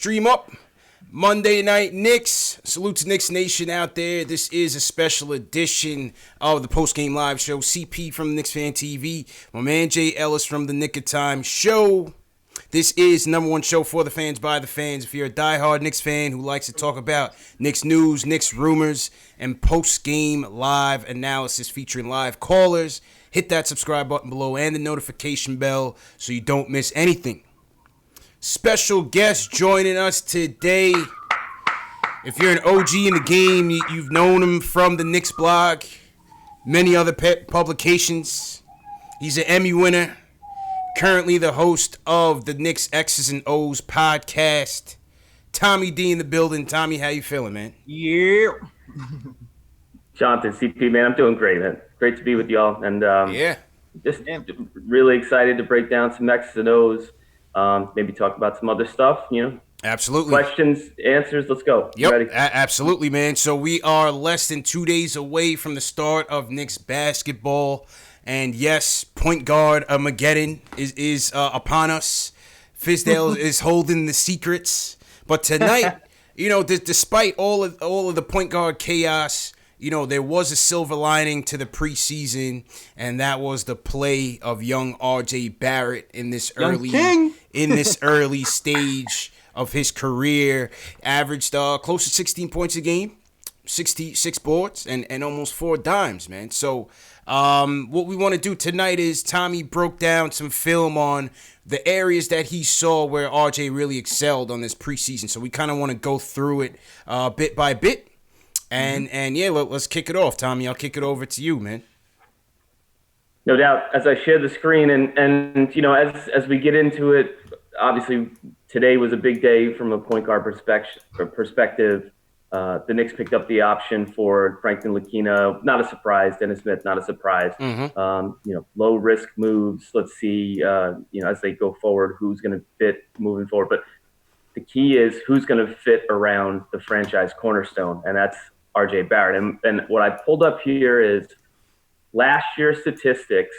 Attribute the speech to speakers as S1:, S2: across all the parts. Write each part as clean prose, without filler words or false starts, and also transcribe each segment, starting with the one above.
S1: Dream up. Monday Night Knicks. Salute to Knicks Nation out there. This is a special edition of the post-game live show. CP from Knicks Fan TV. My man Jay Ellis from the Nick of Time show. This is the number one show for the fans, by the fans. If you're a diehard Knicks fan who likes to talk about Knicks news, Knicks rumors, and post-game live analysis featuring live callers, hit that subscribe button below and the notification bell so you don't miss anything. Special guest joining us today. If you're an OG in the game, you've known him from the Knicks blog, many other publications. He's an Emmy winner, currently the host of the Knicks X's and O's podcast. Tommy D in the building. Tommy, how you feeling, man?
S2: Yeah.
S3: Jonathan, CP, man, I'm doing great, man. Great to be with y'all. And just really excited to break down some X's and O's. Maybe talk about some other stuff,
S1: Absolutely.
S3: Questions, answers, let's go.
S1: Yep,
S3: Ready?
S1: Absolutely, man. So we are less than 2 days away from the start of Knicks basketball. And yes, point guard Armageddon is upon us. Fizdale is holding the secrets. But tonight, despite all of the point guard chaos, there was a silver lining to the preseason, and that was the play of young RJ Barrett in this early stage of his career. Averaged close to 16 points a game, 66 boards, and almost 4 dimes, man. So what we want to do tonight is Tommy broke down some film on the areas that he saw where RJ really excelled on this preseason. So we kind of want to go through it bit by bit. And let's kick it off, Tommy. I'll kick it over to you, man.
S3: No doubt. As I share the screen and as we get into it, obviously today was a big day from a point guard perspective. The Knicks picked up the option for Franklin Lakina. Not a surprise. Dennis Smith, not a surprise.
S1: Mm-hmm.
S3: Low risk moves. Let's see, as they go forward, who's going to fit moving forward. But the key is who's going to fit around the franchise cornerstone, and that's RJ Barrett. And what I pulled up here is last year's statistics,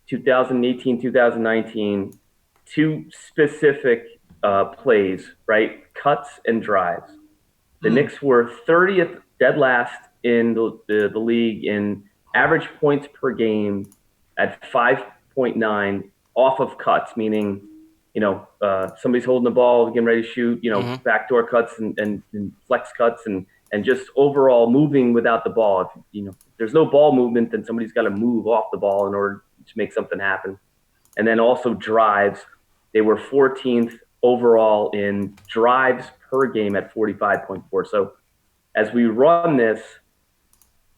S3: 2018, 2019, 2 specific plays, right? Cuts and drives. The Knicks were 30th, dead last in the league in average points per game at 5.9 off of cuts, meaning, somebody's holding the ball, getting ready to shoot, backdoor cuts and flex cuts and just overall moving without the ball. If there's no ball movement, then somebody's got to move off the ball in order to make something happen. And then also drives. They were 14th overall in drives per game at 45.4. So as we run this,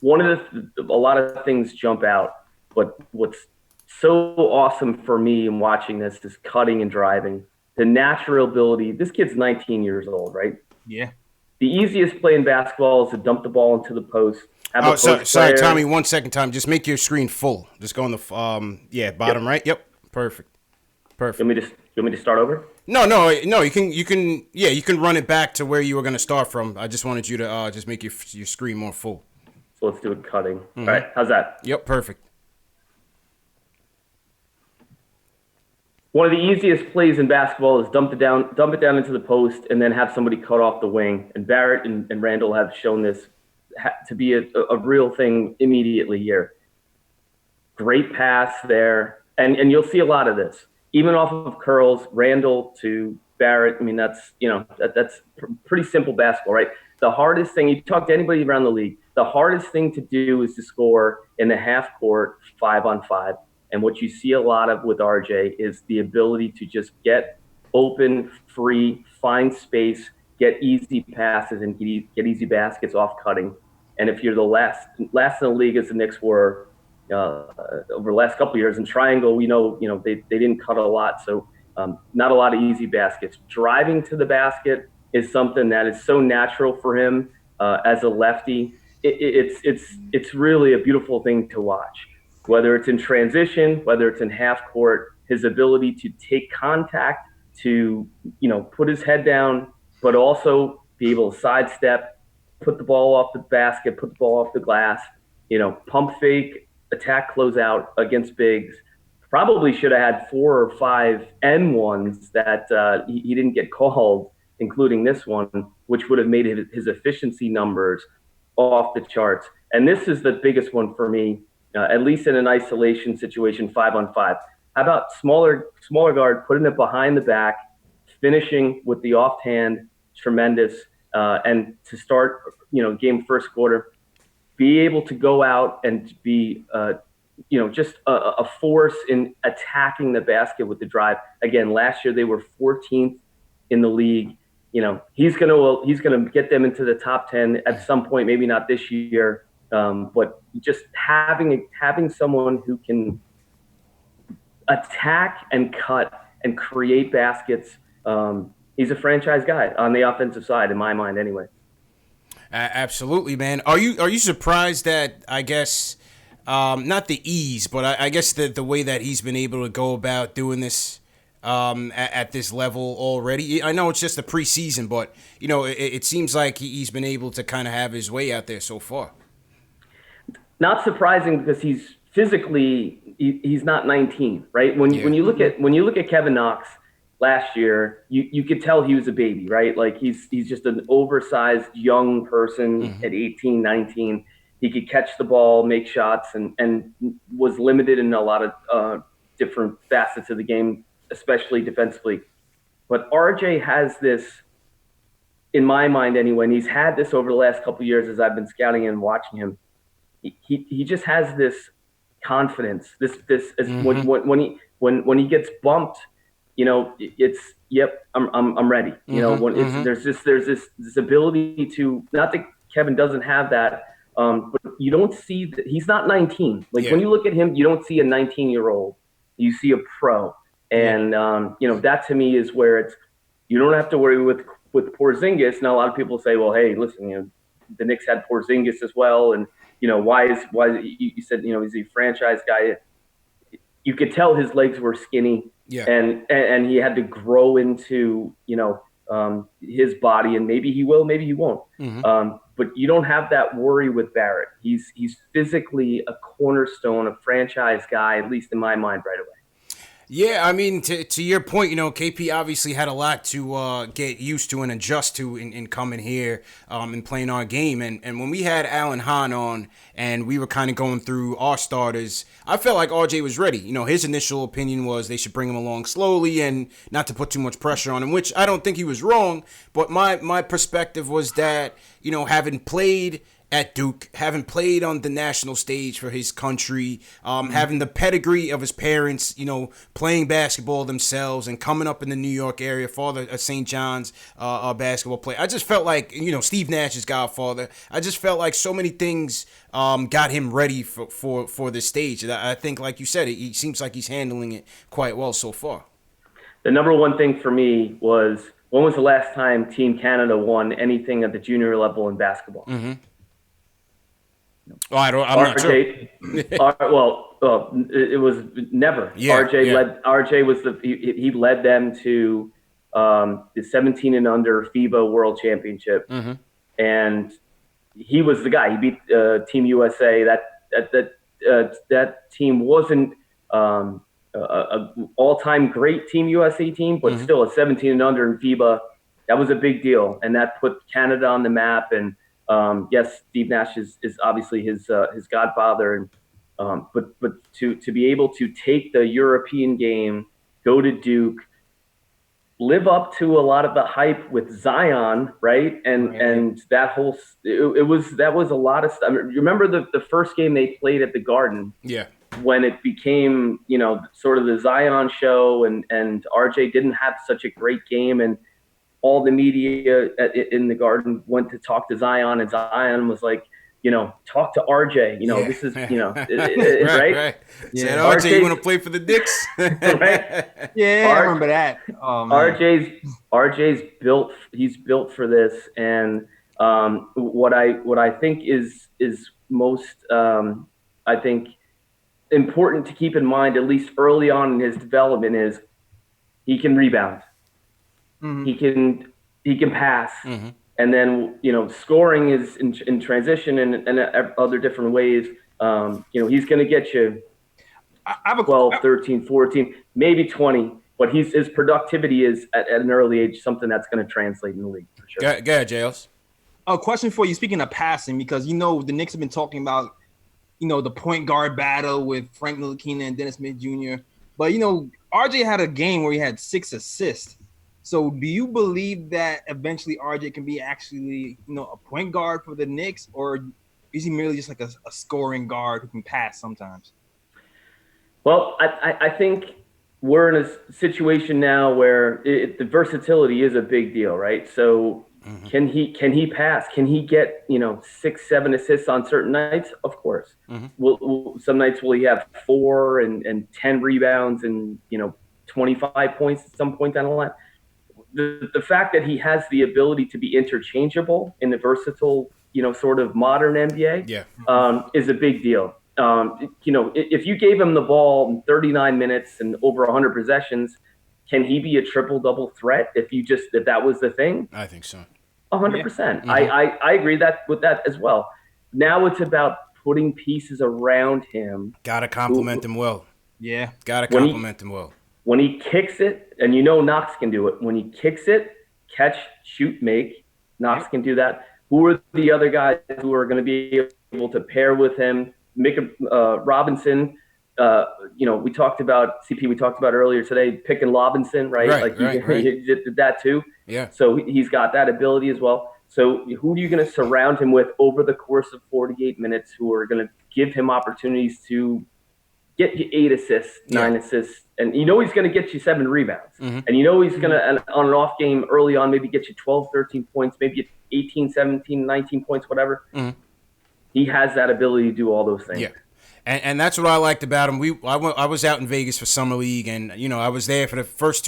S3: a lot of things jump out, but what's so awesome for me in watching this is cutting and driving. The natural ability. This kid's 19 years old, right?
S2: Yeah.
S3: The easiest play in basketball is to dump the ball into the post.
S1: Sorry, Tommy. 1 second, Tommy. Just make your screen full. Just go on the bottom right. Yep, perfect.
S3: You want me to start over?
S1: No. You can run it back to where you were going to start from. I just wanted you to just make your screen more full.
S3: So let's do it cutting.
S1: Mm-hmm.
S3: All right, how's that?
S1: Yep, perfect.
S3: One of the easiest plays in basketball is dump it down into the post, and then have somebody cut off the wing. And Barrett and Randall have shown this to be a real thing immediately here. Great pass there, and you'll see a lot of this, even off of curls. Randall to Barrett. I mean, that's pretty simple basketball, right? The hardest thing, you talk to anybody around the league, the hardest thing to do is to score in the half court 5-on-5. And what you see a lot of with RJ is the ability to just get open, free, find space, get easy passes, and get easy baskets off cutting. And if you're the last in the league, as the Knicks were over the last couple of years in triangle, they didn't cut a lot, so not a lot of easy baskets. Driving to the basket is something that is so natural for him as a lefty. It's really a beautiful thing to watch. Whether it's in transition, whether it's in half court, his ability to take contact, to put his head down, but also be able to sidestep, put the ball off the basket, put the ball off the glass, pump fake, attack closeout against bigs. Probably should have had 4 or 5 N1s that he didn't get called. including this one, which would have made his efficiency numbers off the charts. And this is the biggest one for me, at least in an isolation situation, 5-on-5. How about smaller guard, putting it behind the back, finishing with the offhand, tremendous, and to start, game first quarter, be able to go out and be, just a force in attacking the basket with the drive. Again, last year they were 14th in the league. He's gonna get them into the top 10 at some point. Maybe not this year, but just having someone who can attack and cut and create baskets. He's a franchise guy on the offensive side, in my mind, anyway.
S1: Absolutely, man. Are you surprised that, I guess, not the ease, but I guess the way that he's been able to go about doing this at this level already? I know it's just the preseason, but it seems like he's been able to kind of have his way out there so far.
S3: Not surprising, because he's physically he's not 19, right? When you look at Kevin Knox last year, you could tell he was a baby, right? Like he's just an oversized young person at 18, 19. He could catch the ball, make shots, and was limited in a lot of different facets of the game, especially defensively. But RJ has this, in my mind anyway, and he's had this over the last couple of years as I've been scouting and watching him. He just has this confidence. When he gets bumped, it's I'm ready. There's this ability to, not that Kevin doesn't have that, but you don't see that he's not 19. When you look at him, you don't see a 19-year-old. You see a pro, and that to me is where it's, you don't have to worry with Porzingis. Now a lot of people say, well, hey, listen, the Knicks had Porzingis as well, and why is you said he's a franchise guy. You could tell his legs were skinny, and he had to grow into his body, and maybe he will, maybe he won't. But you don't have that worry with Barrett. He's physically a cornerstone, a franchise guy, at least in my mind, right away.
S1: Yeah, I mean, to your point, KP obviously had a lot to get used to and adjust to in coming here and playing our game. And when we had Alan Hahn on and we were kind of going through our starters, I felt like RJ was ready. His initial opinion was they should bring him along slowly and not to put too much pressure on him, which I don't think he was wrong. But my perspective was that, having played at Duke, having played on the national stage for his country, having the pedigree of his parents, playing basketball themselves and coming up in the New York area, father of St. John's basketball player. I just felt like, Steve Nash's godfather. I just felt like so many things got him ready for this stage. And I think, like you said, he seems like he's handling it quite well so far.
S3: The number one thing for me was, when was the last time Team Canada won anything at the junior level in basketball?
S1: Oh, I'm not sure.
S3: It was never.
S1: Yeah,
S3: RJ was he led them to the 17 and under FIBA World Championship, and he was the guy. He beat Team USA. That team wasn't a all-time great Team USA team, but still a 17 and under in FIBA. That was a big deal, and that put Canada on the map. And yes, Steve Nash is obviously his godfather, and but to be able to take the European game, go to Duke, live up to a lot of the hype with Zion, right? And that whole that was a lot of stuff. I mean, you remember the first game they played at the Garden?
S1: Yeah.
S3: When it became sort of the Zion show, and RJ didn't have such a great game, and all the media in the Garden went to talk to Zion, and Zion was like, talk to RJ. This is, right?
S1: Yeah. Said, RJ, you want to play for the Knicks?
S3: Right?
S2: Yeah, I remember that. Oh, man.
S3: RJ's built. He's built for this, and what I think is most I think important to keep in mind, at least early on in his development, is he can rebound. He can pass, and then scoring is in transition and other different ways. He's going to get you 12, 13, 14, maybe 20. but his productivity is at an early age something that's going to translate in the league for sure.
S1: Go ahead, JLs.
S2: A question for you. Speaking of passing, because the Knicks have been talking about the point guard battle with Frank Ntilikina and Dennis Smith Jr. But RJ had a game where he had 6 assists. So do you believe that eventually RJ can be actually a point guard for the Knicks, or is he merely just like a scoring guard who can pass sometimes?
S3: Well, I think we're in a situation now where the versatility is a big deal, right? So can he pass? Can he get 6, 7 assists on certain nights? Of course. Some nights will he have 4 and 10 rebounds and 25 points at some point down the line. The fact that he has the ability to be interchangeable in the versatile sort of modern NBA is a big deal. If you gave him the ball in 39 minutes and over 100 possessions, can he be a triple-double threat if that was the thing?
S1: I think so.
S3: 100%. I agree with that as well. Now it's about putting pieces around him.
S1: Got to compliment him well.
S2: Yeah.
S1: Got to compliment him well.
S3: When he kicks it, and Knox can do it. When he kicks it, catch, shoot, make, Knox can do that. Who are the other guys who are going to be able to pair with him? Robinson, we talked about CP. We talked about earlier today, picking Robinson, right? He did that too.
S1: Yeah.
S3: So he's got that ability as well. So who are you going to surround him with over the course of 48 minutes who are going to give him opportunities to get you 8 assists, 9 assists, and he's going to get you 7 rebounds. And he's going to, on an off game early on, maybe get you 12, 13 points, maybe 18, 17, 19 points, whatever. He has that ability to do all those things.
S1: Yeah. And that's what I liked about him. I was out in Vegas for Summer League, and I was there for the first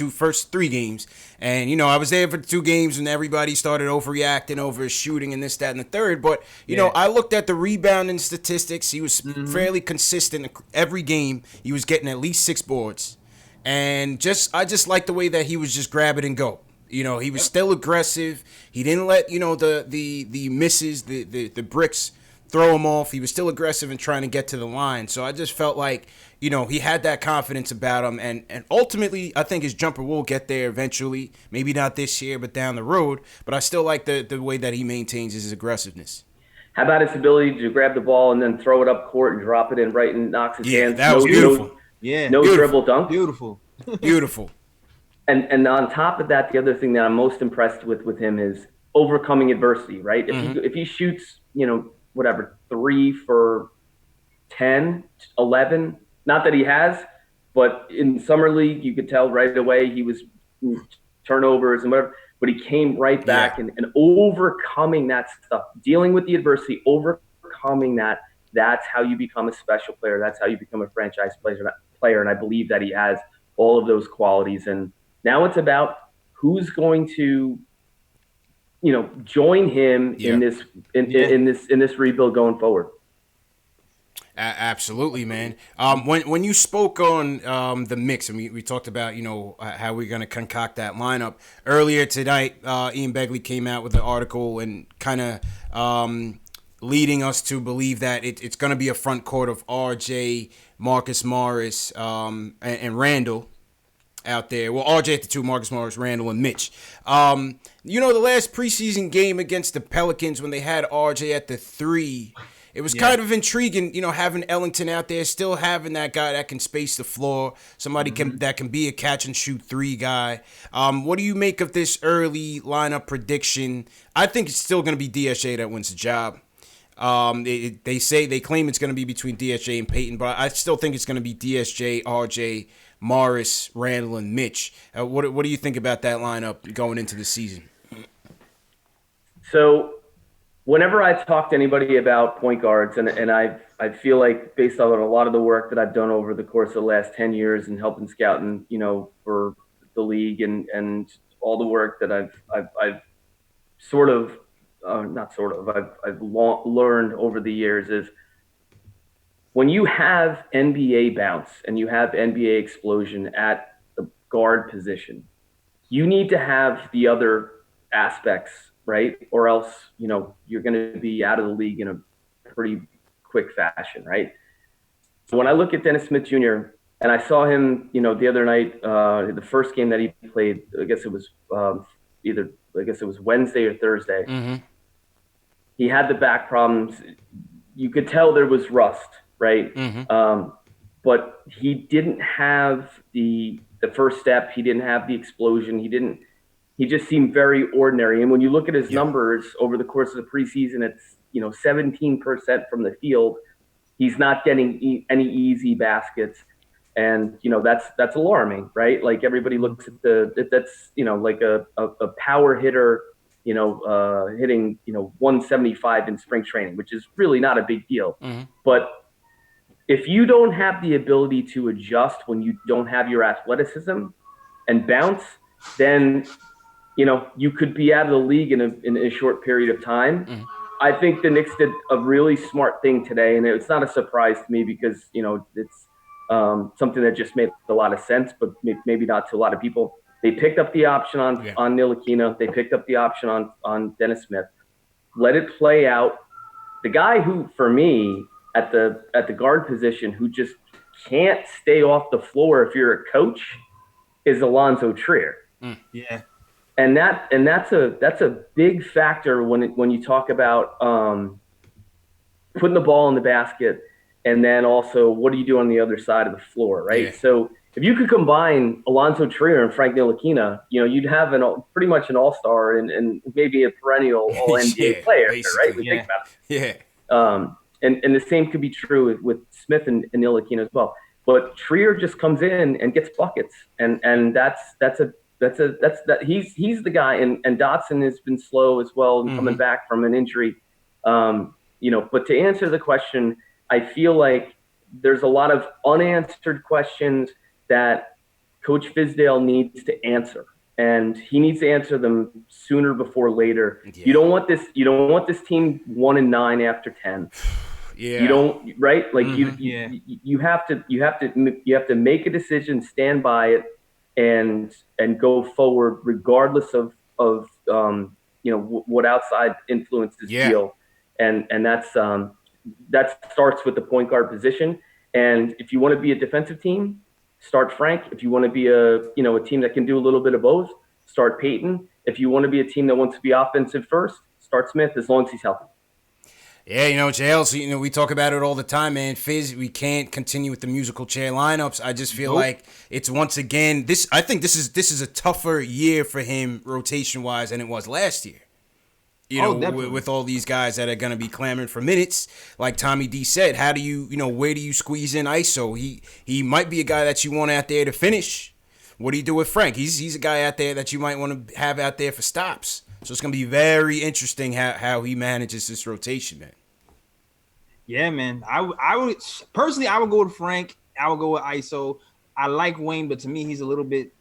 S1: 3 games, and I was there for the 2 games, and everybody started overreacting over his shooting and this, that, and the third. But I looked at the rebounding statistics. He was fairly consistent every game. He was getting at least 6 boards, and I just liked the way that he was just grab it and go. He was still aggressive. He didn't let the misses, the bricks throw him off. He was still aggressive and trying to get to the line. So I just felt like, he had that confidence about him. And ultimately, I think his jumper will get there eventually. Maybe not this year, but down the road. But I still like the way that he maintains his aggressiveness.
S3: How about his ability to grab the ball and then throw it up court and drop it in right in Knox's hands?
S1: That was beautiful.
S3: No dribble dunk.
S2: Beautiful.
S1: Beautiful.
S3: And on top of that, the other thing that I'm most impressed with him is overcoming adversity, right? If he shoots, 3 for 10, 11. Not that he has, but in summer league, you could tell right away he was turnovers and whatever. But he came right back and overcoming that stuff, dealing with the adversity, overcoming that. That's how you become a special player. That's how you become a franchise player. And I believe that he has all of those qualities. And now it's about who's going to join him in this rebuild going forward.
S1: Absolutely, man. When you spoke on the mix, and we talked about how we're going to concoct that lineup earlier tonight, Ian Begley came out with an article and kind of leading us to believe that it's going to be a front court of RJ, Marcus Morris, and Randall out there. Well, RJ at the 2, Marcus Morris, Randall, and Mitch. The last preseason game against the Pelicans when they had RJ at the 3, it was kind of intriguing, having Ellington out there, still having that guy that can space the floor, somebody that can be a catch-and-shoot 3 guy. What do you make of this early lineup prediction? I think it's still going to be DSJ that wins the job. They claim it's going to be between DSJ and Peyton, but I still think it's going to be DSJ, RJ, Morris, Randall, and Mitch. What do you think about that lineup going into the season?
S3: So whenever I talk to anybody about point guards, and I feel like based on a lot of the work that I've done over the course of the last 10 years and helping scouting, for the league and all the work that I've learned over the years is when you have NBA bounce and you have NBA explosion at the guard position, you need to have the other aspects, right? Or else, you're going to be out of the league in a pretty quick fashion, right? So when I look at Dennis Smith Jr., And I saw him, the other night, the first game that he played. I guess it was Wednesday or Thursday.
S1: Mm-hmm.
S3: He had the back problems. You could tell there was rust, right?
S1: Mm-hmm.
S3: But he didn't have the first step. He didn't have the explosion. He just seemed very ordinary. And when you look at his numbers over the course of the preseason, it's 17% from the field. He's not getting any easy baskets, and that's alarming, right? Like everybody looks at that's like a power hitter, hitting 175 in spring training, which is really not a big deal.
S1: Mm-hmm.
S3: But if you don't have the ability to adjust when you don't have your athleticism and bounce, then you could be out of the league in a short period of time.
S1: Mm-hmm.
S3: I think the Knicks did a really smart thing today, and it's not a surprise to me because it's something that just made a lot of sense, but maybe not to a lot of people. They picked up the option on Ntilikina. They picked up the option on Dennis Smith. Let it play out. The guy who, for me, at the guard position, who just can't stay off the floor if you're a coach, is Alonso Trier.
S2: Yeah.
S3: And that's a big factor when you talk about putting the ball in the basket, and then also what do you do on the other side of the floor, right?
S1: Yeah.
S3: So if you could combine Alonso Trier and Frank Ntilikina, you'd have pretty much an all-star and maybe a perennial All-NBA player, right? We think about it.
S1: Yeah.
S3: And the same could be true with Smith and Ntilikina as well. But Trier just comes in and gets buckets, and he's the guy, and Dotson has been slow as well and coming back from an injury. But to answer the question, I feel like there's a lot of unanswered questions that Coach Fizdale needs to answer, and he needs to answer them sooner before later. Yeah. You don't want this team 1-9 after 10.
S1: Yeah.
S3: You don't, right? Like you have to make a decision, stand by it, and go forward regardless of what outside influences feel, and that starts with the point guard position. And if you want to be a defensive team, start Frank. If you want to be a team that can do a little bit of both, start Peyton. If you want to be a team that wants to be offensive first, start Smith, as long as he's healthy.
S1: Yeah, JL, so, we talk about it all the time, man. Fizz, we can't continue with the musical chair lineups. I just feel like it's once again I think this is a tougher year for him rotation-wise than it was last year. With all these guys that are going to be clamoring for minutes, like Tommy D said, how do you, where do you squeeze in ISO? He might be a guy that you want out there to finish. What do you do with Frank? He's a guy out there that you might want to have out there for stops. So it's going to be very interesting how he manages this rotation, man.
S2: Yeah, man. I would personally, I would go with Frank. I would go with ISO. I like Wayne, but to me, he's a little bit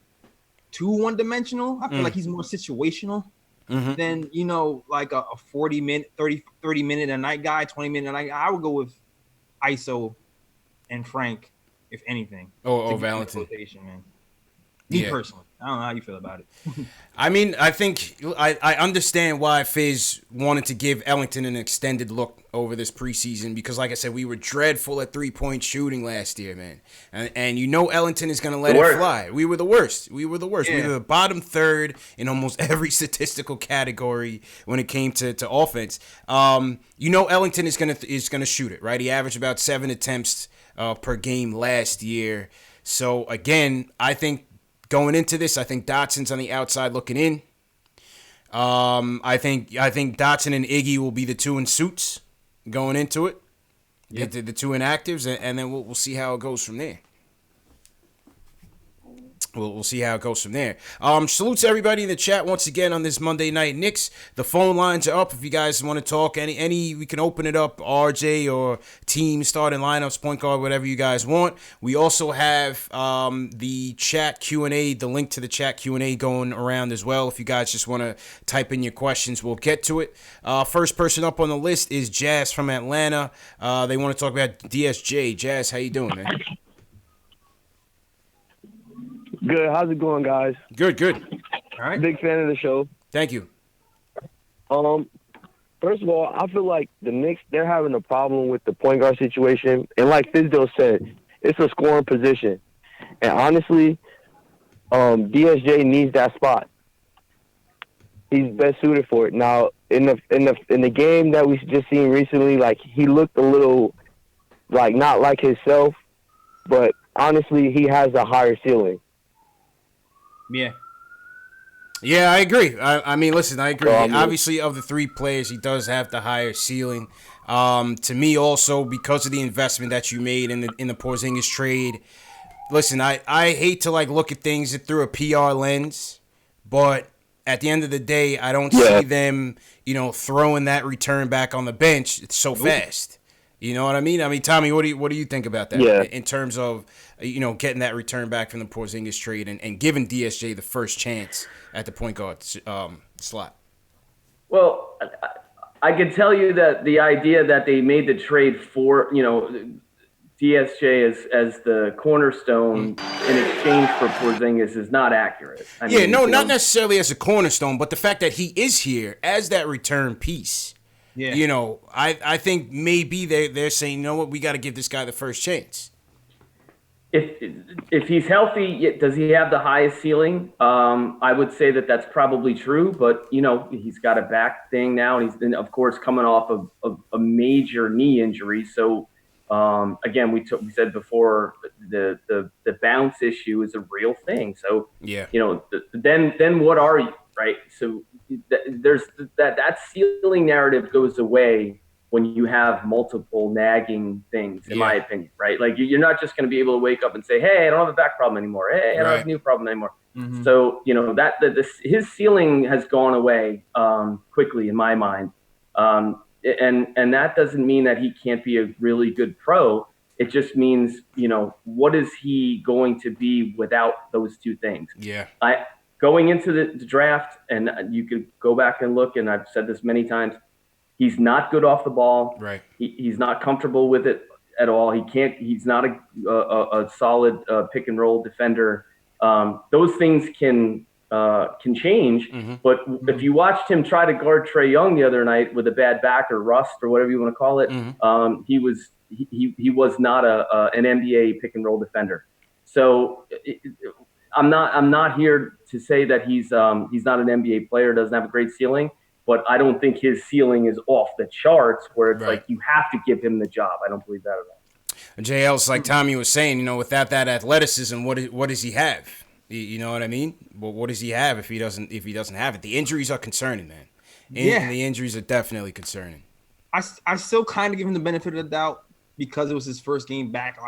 S2: too one-dimensional. I feel like he's more situational than, like a 40-minute, 30-minute a night guy, 20-minute a night guy. I would go with ISO and Frank, if anything.
S1: Oh, Valentin.
S2: Rotation, man. Me personally. I don't know how you feel about it.
S1: I mean, I think I understand why Fizz wanted to give Ellington an extended look over this preseason because, like I said, we were dreadful at three-point shooting last year, man. And Ellington is going to let it fly. We were the worst. Yeah. We were the bottom third in almost every statistical category when it came to offense. Ellington is gonna shoot it, right? He averaged about 7 attempts per game last year. So, again, I think going into this, I think Dotson's on the outside looking in. I think Dotson and Iggy will be the two in suits going into it. Yep. The two inactives, and then we'll see how it goes from there. We'll see how it goes from there. Salute to everybody in the chat once again on this Monday Night Knicks. The phone lines are up if you guys want to talk. Any we can open it up, RJ or team starting lineups, point guard, whatever you guys want. We also have the chat Q&A, the link to the chat Q&A going around as well. If you guys just want to type in your questions, we'll get to it. First person up on the list is Jazz from Atlanta. They want to talk about DSJ. Jazz, how you doing, man?
S4: Good. How's it going, guys?
S1: Good.
S2: All right.
S4: Big fan of the show.
S1: Thank you.
S4: First of all, I feel like the Knicks, they're having a problem with the point guard situation. And like Fizdale said, it's a scoring position. And honestly, DSJ needs that spot. He's best suited for it. Now, in the game that we just seen recently, like he looked a little like not like himself, but honestly, he has a higher ceiling.
S2: Yeah.
S1: Yeah, I agree. I mean, listen, I agree.
S4: So, I mean-
S1: Obviously, of the three players, he does have the higher ceiling. To me, also because of the investment that you made in the Porzingis trade. Listen, I hate to like look at things through a PR lens, but at the end of the day, I don't see them, throwing that return back on the bench so fast. You know what I mean? I mean, Tommy, what do you think about that?
S4: Yeah.
S1: In terms of getting that return back from the Porzingis trade and giving DSJ the first chance at the point guard slot?
S3: Well, I can tell you that the idea that they made the trade for, DSJ as the cornerstone in exchange for Porzingis is not accurate.
S1: Not necessarily as a cornerstone, but the fact that he is here as that return piece.
S2: Yeah.
S1: I think maybe they're saying, you know what, we got to give this guy the first chance.
S3: If he's healthy, does he have the highest ceiling? I would say that that's probably true, but he's got a back thing now, and he's of course coming off of a major knee injury. So again, we said before the bounce issue is a real thing. So then what are you, right? So there's that ceiling narrative goes away when you have multiple nagging things, in my opinion, right? Like you're not just going to be able to wake up and say, "Hey, I don't have a back problem anymore. Hey, I don't have a knee problem anymore."
S2: Mm-hmm.
S3: So his ceiling has gone away quickly in my mind, and that doesn't mean that he can't be a really good pro. It just means what is he going to be without those two things?
S1: Yeah.
S3: Going into the draft, and you could go back and look, and I've said this many times. He's not good off the ball.
S1: Right.
S3: He's not comfortable with it at all. He's not a solid pick and roll defender. Those things can change.
S1: Mm-hmm.
S3: But if you watched him try to guard Trae Young the other night with a bad back or rust or whatever you want to call it, he was not an NBA pick and roll defender. So I'm not here to say that he's not an NBA player, doesn't have a great ceiling. But I don't think his ceiling is off the charts where it's like you have to give him the job. I don't believe that at all.
S1: JL, it's like Tommy was saying, without that athleticism, what does he have? You know what I mean? Well, what does he have if he doesn't have it? The injuries are concerning, man. The injuries are definitely concerning.
S2: I still kind of give him the benefit of the doubt because it was his first game back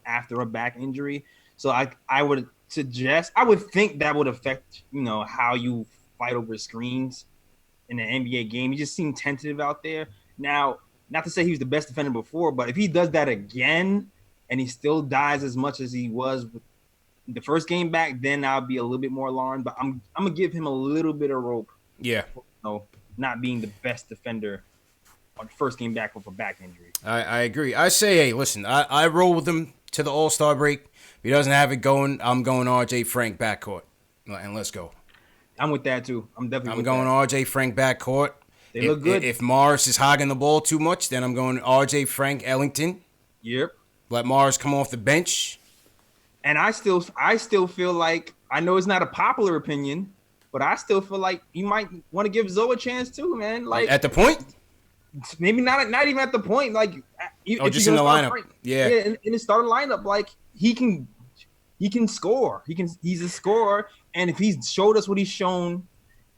S2: after a back injury. So I would think that would affect how you fight over screens in an NBA game. He just seemed tentative out there. Now, not to say he was the best defender before, but if he does that again and he still dies as much as he was with the first game back, then I'll be a little bit more alarmed. But I'm gonna give him a little bit of rope.
S1: Yeah.
S2: Not being the best defender on the first game back with a back injury.
S1: I agree. I say, hey, listen, I roll with him to the All-Star break. If he doesn't have it going, I'm going RJ Frank backcourt. And let's go.
S2: I'm with that too. I'm going
S1: RJ Frank backcourt.
S2: They look good.
S1: If Morris is hogging the ball too much, then I'm going RJ Frank Ellington.
S2: Yep.
S1: Let Morris come off the bench.
S2: And I still feel like, I know it's not a popular opinion, but I still feel like you might want to give Zoe a chance too, man. Like
S1: at the point?
S2: Maybe not even at the point. Like
S1: just in the lineup.
S2: In the starting lineup, like he can score. He's a scorer. And if he's showed us what he's shown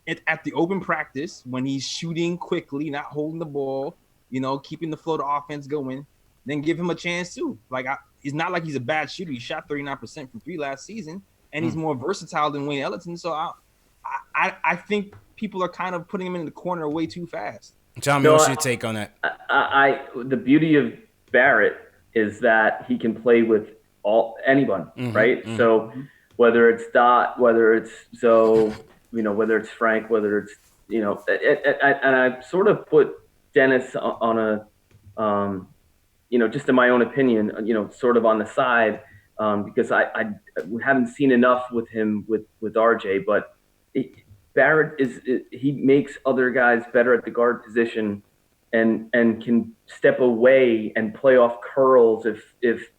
S2: at the open practice, when he's shooting quickly, not holding the ball, keeping the flow of the offense going, then give him a chance too. Like it's not like he's a bad shooter. He shot 39% from 3 last season, and he's more versatile than Wayne Ellington. So I think people are kind of putting him in the corner way too fast.
S1: Tommy, what's your take on that?
S3: The beauty of Barrett is that he can play with anyone, right? Mm-hmm. So whether it's Dot, whether it's Zoe, whether it's Frank, whether it's and I sort of put Dennis on a just in my own opinion, sort of on the side because I haven't seen enough with him with RJ, but Barrett he makes other guys better at the guard position and can step away and play off curls if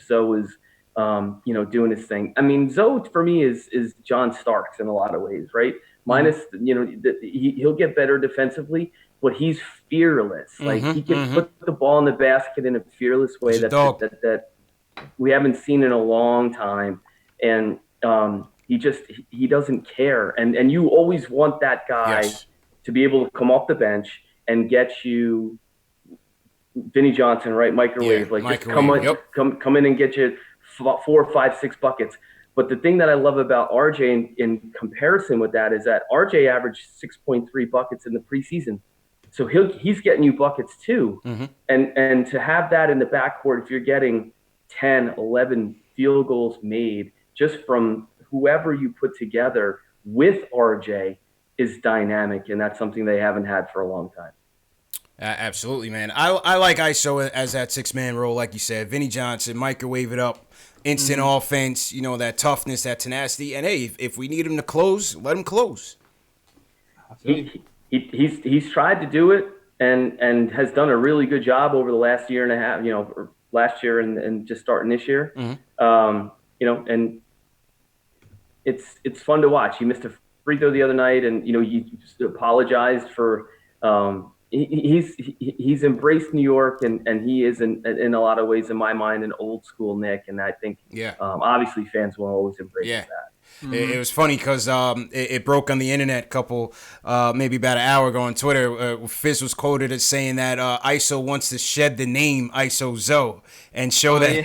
S3: Zoe is doing his thing. I mean, Zoe for me is John Starks in a lot of ways, right? Minus, he'll get better defensively, but he's fearless. Like he can put the ball in the basket in a fearless way that we haven't seen in a long time. And he doesn't care. And you always want that guy to be able to come off the bench and get you Vinny Johnson, right? Microwave, just come in and get you 4, 5, 6 buckets. But the thing that I love about RJ in comparison with that is that RJ averaged 6.3 buckets in the preseason. So he's getting you buckets too. And to have that in the backcourt, if you're getting 10, 11 field goals made just from whoever you put together with RJ is dynamic. And that's something they haven't had for a long time.
S1: Absolutely, man. I like ISO as that 6-man role, like you said. Vinny Johnson, microwave it up, instant offense, that toughness, that tenacity. And, hey, if we need him to close, let him close.
S3: He's tried to do it and has done a really good job over the last year and a half, or last year and just starting this year. And it's fun to watch. He missed a free throw the other night and, he apologized for he's embraced New York and he is in a lot of ways in my mind an old school Nick, and I think obviously fans will always embrace that.
S1: It was funny because it broke on the internet maybe about an hour ago on Twitter. Fizz was quoted as saying that ISO wants to shed the name ISO Zoe and show that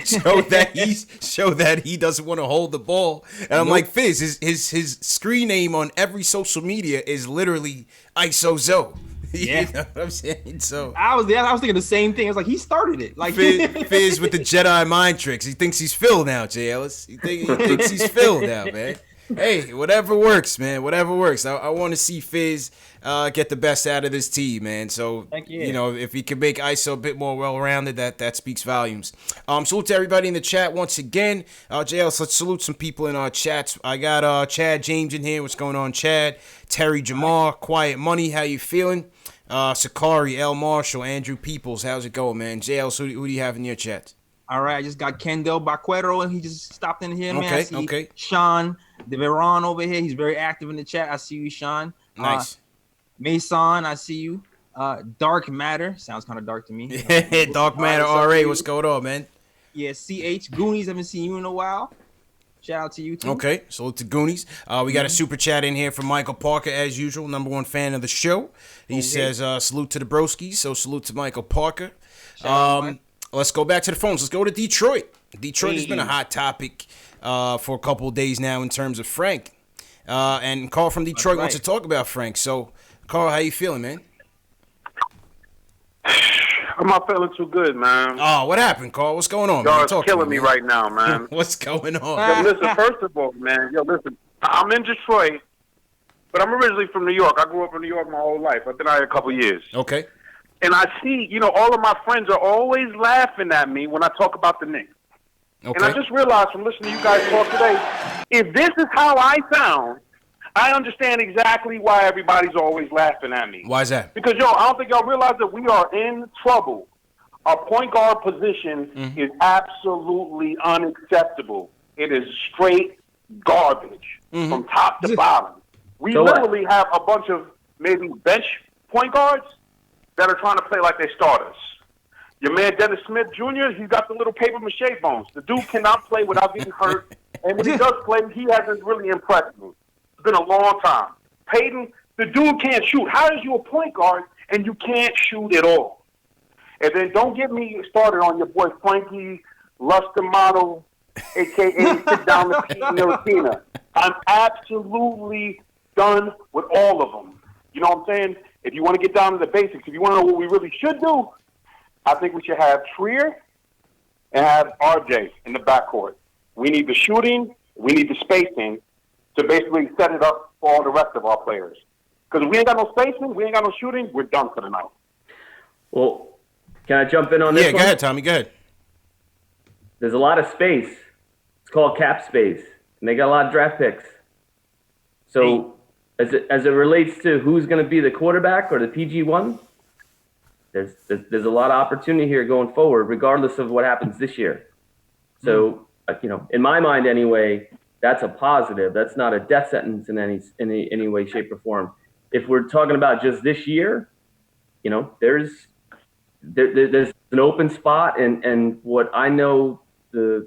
S1: he doesn't want to hold the ball. And I'm like, Fizz, his screen name on every social media is literally ISO Zoe.
S2: Yeah,
S1: you know what I'm saying. So
S2: I was thinking the same thing. I was like, he started it. Like
S1: Fizz with the Jedi mind tricks. He thinks he's Phil now, J. Ellis. He thinks he's Phil now, man. Hey, whatever works, man. Whatever works. I want to see Fizz get the best out of this team, man. So if he can make ISO a bit more well-rounded, that speaks volumes. Salute to everybody in the chat once again. J. Ellis, let's salute some people in our chats. I got Chad James in here. What's going on, Chad? Terry Jamar, Quiet Money. How you feeling? Sakari, L. Marshall, Andrew Peoples, how's it going, man? JL, who do you have in your chat?
S2: All right, I just got Kendall Baquero, and he just stopped in here, man.
S1: Okay.
S2: Sean DeVeron over here. He's very active in the chat. I see you, Sean.
S1: Nice.
S2: Mason, I see you. Dark Matter. Sounds kind of dark to me.
S1: Dark Matter, RA, what's going on, man?
S2: Yeah, CH. Goonies, haven't seen you in a while. Shout out to you, too.
S1: Okay, salute to Goonies. We got a super chat in here from Michael Parker, as usual, #1 fan of the show. He says, salute to the broskies, so salute to Michael Parker. Let's go back to the phones. Let's go to Detroit. Detroit has been a hot topic for a couple of days now in terms of Frank. And Carl from Detroit wants to talk about Frank. So, Carl, how you feeling, man?
S5: I'm not feeling too good, man.
S1: Oh, what happened, Carl? What's going on,
S5: man? Y'all killing me right now, man.
S1: What's going on?
S5: Yo, listen, first of all, man. I'm in Detroit, but I'm originally from New York. I grew up in New York my whole life. I've been out here a couple years.
S1: Okay.
S5: And I see, all of my friends are always laughing at me when I talk about the Knicks. Okay. And I just realized from listening to you guys talk today, if this is how I sound, I understand exactly why everybody's always laughing at me.
S1: Why is that?
S5: Because, I don't think y'all realize that we are in trouble. Our point guard position is absolutely unacceptable. It is straight garbage from top to bottom. We literally have a bunch of maybe bench point guards that are trying to play like they starters. Your man Dennis Smith Jr., he's got the little paper mache bones. The dude cannot play without getting hurt. And when he does play, he hasn't really impressed me. It's been a long time. Peyton, the dude can't shoot. How is you a point guard and you can't shoot at all? And then don't get me started on your boy Frankie Luster Model, a.k.a. Sit Down the Pete Niratina. I'm absolutely done with all of them. You know what I'm saying? If you want to get down to the basics, if you want to know what we really should do, I think we should have Trier and have RJ in the backcourt. We need the shooting. We need the spacing to basically set it up for all the rest of our players. Because if we ain't got no spacing, we ain't got no shooting, we're done for the night.
S3: Well, can I jump in on this one?
S1: Yeah, go ahead, Tommy. Go ahead.
S3: There's a lot of space. It's called cap space. And they got a lot of draft picks. So as it relates to who's going to be the quarterback or the PG1, there's a lot of opportunity here going forward, regardless of what happens this year. So in my mind anyway, that's a positive. That's not a death sentence in any way, shape, or form. If we're talking about just this year, there's an open spot, and what I know the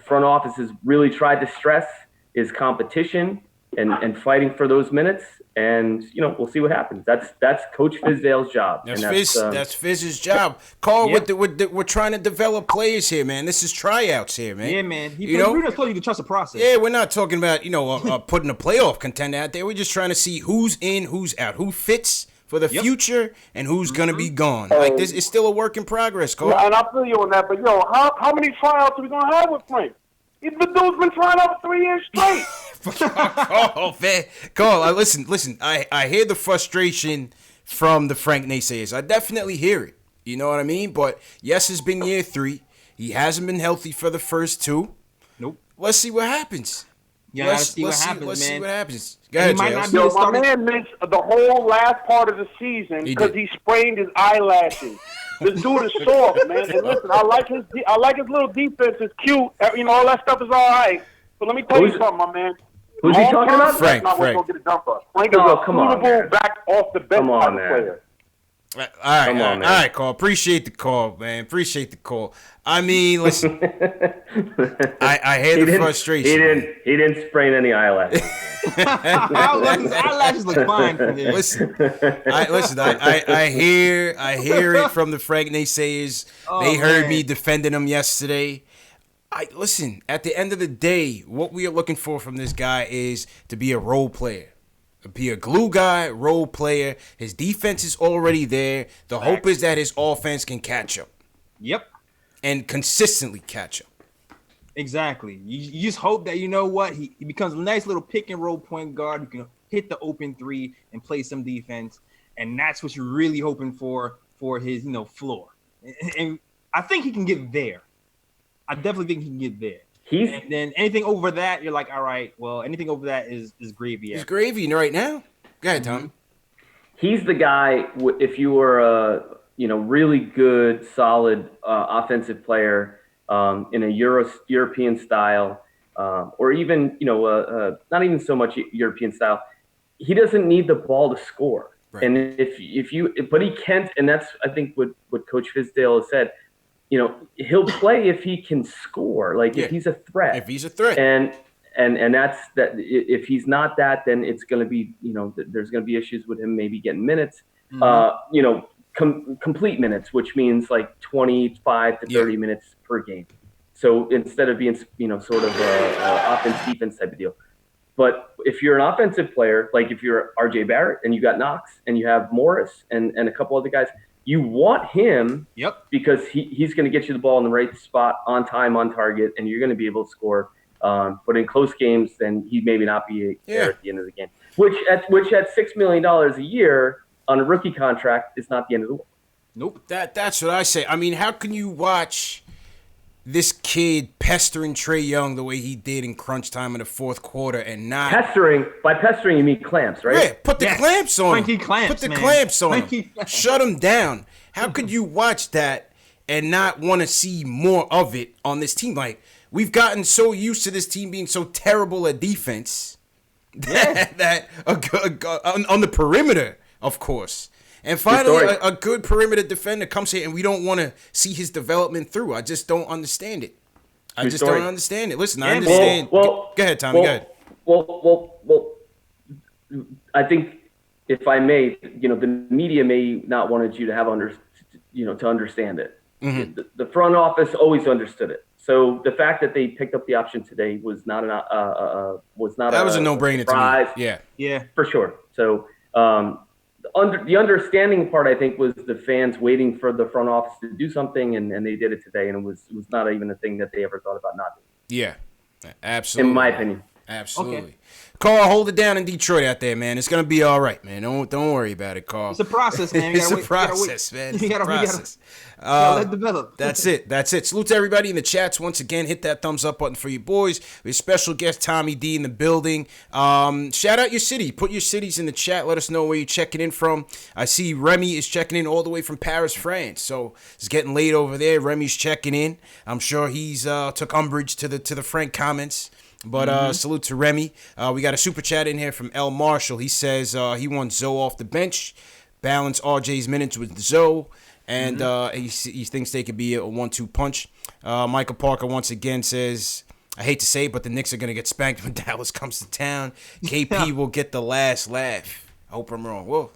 S3: front office has really tried to stress is competition and fighting for those minutes. And we'll see what happens. That's Coach Fizdale's job.
S1: That's Fizz's job. Carl, we're trying to develop players here, man. This is tryouts here, man.
S2: Yeah, man. We're just telling you to trust the process.
S1: Yeah, we're not talking about putting a playoff contender out there. We're just trying to see who's in, who's out, who fits for the future, and who's gonna be gone. Like this is still a work in progress, Carl.
S5: And I feel you on that, but how many tryouts are we gonna have with Frank? The dude's been trying out for 3 years straight.
S1: Oh, man. Carl, listen. I hear the frustration from the Frank naysayers. I definitely hear it. You know what I mean? But yes, it's been year 3. He hasn't been healthy for the first 2.
S2: Nope.
S1: Let's see what happens.
S2: Yeah, let's see what
S1: happens. Go ahead,
S5: my man missed the whole last part of the season because he sprained his eyelashes. This dude is soft, man. And listen, I like his little defense. It's cute. All that stuff is all right. But let me tell you something, my man.
S3: Who's he talking about?
S1: Frank.
S5: Frank is a suitable back off the bench type of player.
S1: All right, Carl. Appreciate the call, man. I mean, listen, I hear the frustration.
S3: He didn't sprain any eyelashes.
S2: Eyelashes look fine from here.
S1: Listen, I hear it from the Frank naysayers. They heard me defending him yesterday. Listen, at the end of the day, what we are looking for from this guy is to be a role player. Be a glue guy, role player. His defense is already there. The hope is that his offense can catch up.
S2: Yep.
S1: And consistently catch up.
S2: Exactly. You just hope that, he becomes a nice little pick and roll point guard who can hit the open 3 and play some defense. And that's what you're really hoping for his, floor. And I think he can get there. I definitely think he can get there. And then anything over that, you're like, all right, well, anything over that is gravy.
S1: It's gravy right now. Go ahead, Tommy.
S3: He's the guy, if you were a really good, solid offensive player in a European style, or even, not even so much European style, he doesn't need the ball to score. Right. And but he can't, and that's, I think, what Coach Fizdale has said. He'll play if he can score, if he's a threat.
S1: If he's a threat.
S3: And that's that. If he's not that, then it's going to be, there's going to be issues with him maybe getting minutes, complete minutes, which means like 25 to 30 minutes per game. So instead of being, sort of a offense defense type of deal. But if you're an offensive player, like if you're RJ Barrett and you got Knox and you have Morris and a couple other guys, you want him because he's going to get you the ball in the right spot, on time, on target, and you're going to be able to score. But in close games, then he maybe not be there at the end of the game. Which at $6 million a year on a rookie contract is not the end of the world.
S1: Nope. That's what I say. I mean, how can you watch this kid pestering Trae Young the way he did in crunch time in the fourth quarter and not
S3: pestering? By pestering, you mean clamps, right?
S1: Yeah, put the clamps on him.
S2: Clamps,
S1: put the clamps on him. Shut him down. How could you watch that and not want to see more of it on this team? Like, we've gotten so used to this team being so terrible at defense that on the perimeter, of course. And finally, a good perimeter defender comes here, and we don't want to see his development through. I just don't understand it. Don't understand it. Listen, I understand. Go ahead, Tommy. Go ahead.
S3: Well, I think, if I may, the media may not wanted you to have to understand it. Mm-hmm. The front office always understood it. So the fact that they picked up the option today was not a
S1: no-brainer to me.
S2: Yeah,
S3: for sure. So. The understanding part, I think, was the fans waiting for the front office to do something, and they did it today, and it was not even a thing that they ever thought about not doing.
S1: Yeah, absolutely.
S3: In my opinion.
S1: Absolutely.
S2: Okay.
S1: Carl, hold it down in Detroit out there, man. It's gonna be all right, man. Don't worry about it, Carl.
S2: It's a process, man.
S1: It's a process, man. It's a process.
S2: Gotta let it develop.
S1: That's it. Salute to everybody in the chats. Once again, hit that thumbs up button for your boys. We have special guest Tommy D in the building. Shout out your city. Put your cities in the chat. Let us know where you're checking in from. I see Remy is checking in all the way from Paris, France. So it's getting late over there. Remy's checking in. I'm sure he's took umbrage to the Frank comments. But salute to Remy. We got a super chat in here from L. Marshall. He says he wants Zoe off the bench, balance RJ's minutes with Zoe, and he thinks they could be a 1-2 punch. Michael Parker once again says, I hate to say it, but the Knicks are going to get spanked when Dallas comes to town. KP will get the last laugh. I hope I'm wrong. Whoa.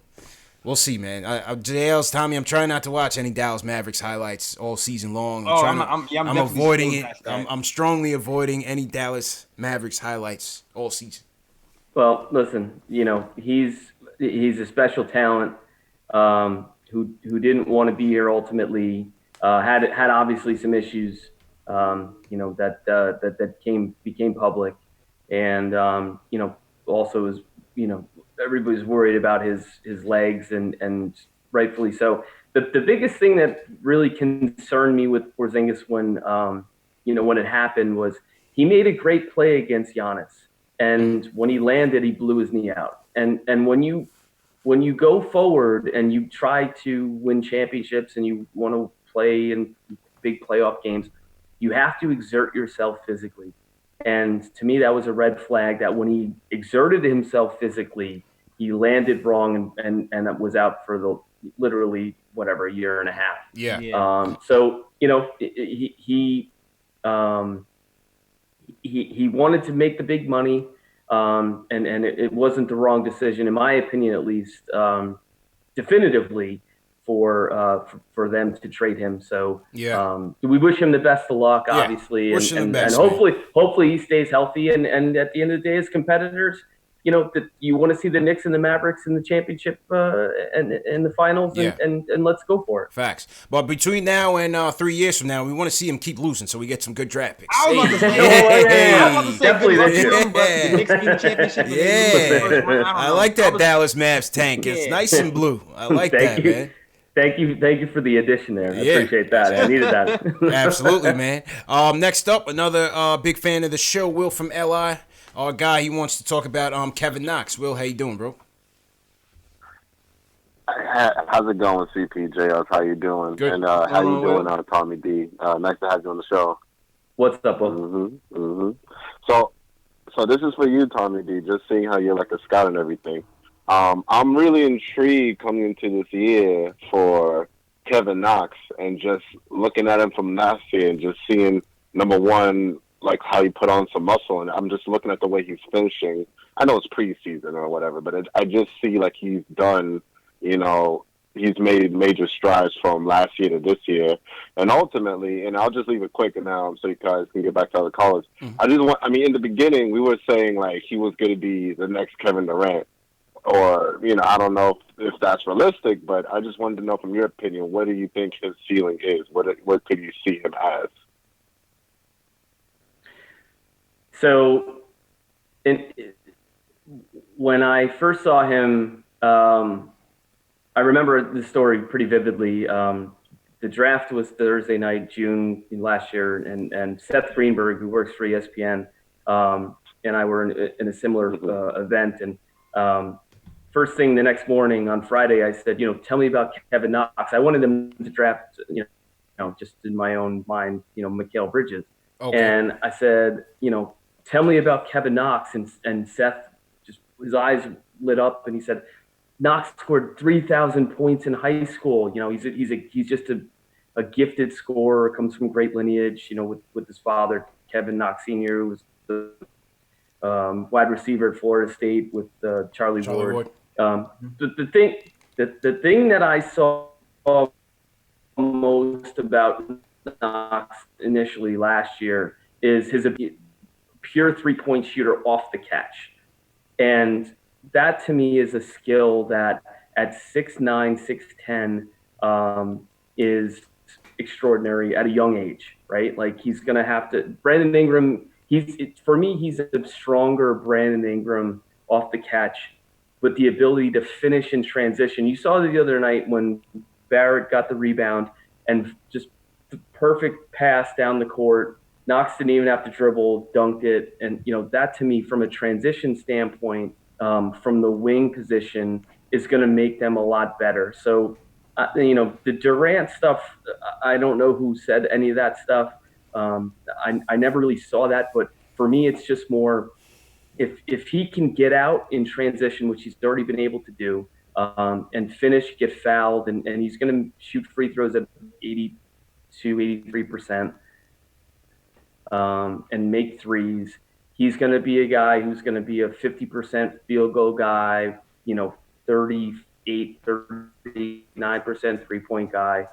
S1: We'll see, man. JL's Tommy, I'm trying not to watch any Dallas Mavericks highlights all season long. I'm avoiding it. I'm strongly avoiding any Dallas Mavericks highlights all season.
S3: Well, listen, he's a special talent who didn't want to be here ultimately. Had obviously some issues, that became public, and also is everybody's worried about his legs, and rightfully so. The biggest thing that really concerned me with Porzingis when it happened was he made a great play against Giannis, and when he landed, he blew his knee out. And when you go forward and you try to win championships and you want to play in big playoff games, you have to exert yourself physically. And to me, that was a red flag that when he exerted himself physically, he landed wrong and that was out for literally a year and a half.
S1: Yeah.
S3: So he wanted to make the big money, and it wasn't the wrong decision, in my opinion, at least, definitively for them to trade him. So we wish him the best of luck, obviously, and hopefully he stays healthy. And at the end of the day, as competitors, that you want to see the Knicks and the Mavericks in the championship and in the finals, and let's go for it.
S1: Facts. But between now and 3 years from now, we want to see him keep losing, so we get some good draft picks.
S2: I was about to say,
S3: definitely this year.
S2: The Knicks win the championship.
S1: I like that Dallas Mavs tank. It's nice and blue. I like that, man.
S3: Thank you for the addition there. I appreciate that. I needed that.
S1: Absolutely, man. Next up, another big fan of the show, Will from LI. Our guy, he wants to talk about Kevin Knox. Will, how you doing, bro?
S6: How's it going, CPJ? How you doing?
S1: Good.
S6: And how you doing, Tommy D? Nice to have you on the show.
S3: What's up, Will?
S6: So this is for you, Tommy D. Just seeing how you're like a scout and everything. I'm really intrigued coming into this year for Kevin Knox and just looking at him from last year and just seeing, number one, like how he put on some muscle. And I'm just looking at the way he's finishing. I know it's preseason or whatever, but I just see like he's done, he's made major strides from last year to this year. And ultimately, and I'll just leave it quick and now so you guys can get back to other callers. Mm-hmm. In the beginning, we were saying like he was going to be the next Kevin Durant. Or, I don't know if that's realistic, but I just wanted to know from your opinion, what do you think his ceiling is? What could you see him as?
S3: So, when I first saw him, I remember the story pretty vividly. The draft was Thursday night, June last year, and Seth Greenberg, who works for ESPN, and I were in a similar event. And first thing the next morning on Friday, I said, tell me about Kevin Knox. I wanted him to draft, just in my own mind, Mikal Bridges. Okay. And I said, tell me about Kevin Knox. And Seth, just his eyes lit up, and he said, Knox scored 3,000 points in high school. He's just a gifted scorer, comes from great lineage, with his father, Kevin Knox Sr., who was the wide receiver at Florida State with Charlie Ward. The thing that I saw most about Knox initially last year is his pure three-point shooter off the catch. And that to me is a skill that at 6'9", 6'10", is extraordinary at a young age, right? Like he's going to have to – Brandon Ingram For me, he's a stronger Brandon Ingram off the catch with the ability to finish in transition. You saw the other night when Barrett got the rebound and just the perfect pass down the court. Knox didn't even have to dribble, dunked it. And, that to me, from a transition standpoint, from the wing position, is going to make them a lot better. So, the Durant stuff, I don't know who said any of that stuff. I never really saw that. But for me, it's just more if he can get out in transition, which he's already been able to do, and finish, get fouled, and he's going to shoot free throws at 83%. And make threes. He's going to be a guy who's going to be a 50% field goal guy, 38, 39% three-point guy.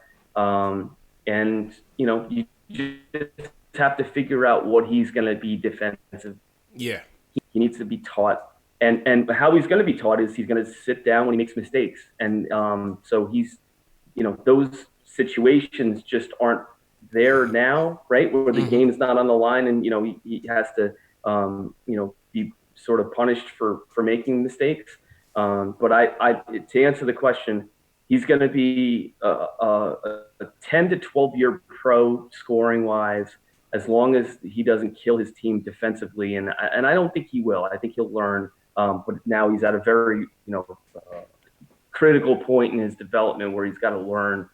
S3: And, you just have to figure out what he's going to be defensive.
S1: Yeah.
S3: He needs to be taught. And how he's going to be taught is he's going to sit down when he makes mistakes. And so he's, those situations just aren't there now, right? Where the game's not on the line, and he has to be sort of punished for making mistakes. But I to answer the question, he's going to be a 10 to 12 year pro scoring wise, as long as he doesn't kill his team defensively, and I don't think he will. I think he'll learn. But now he's at a very critical point in his development where he's got to learn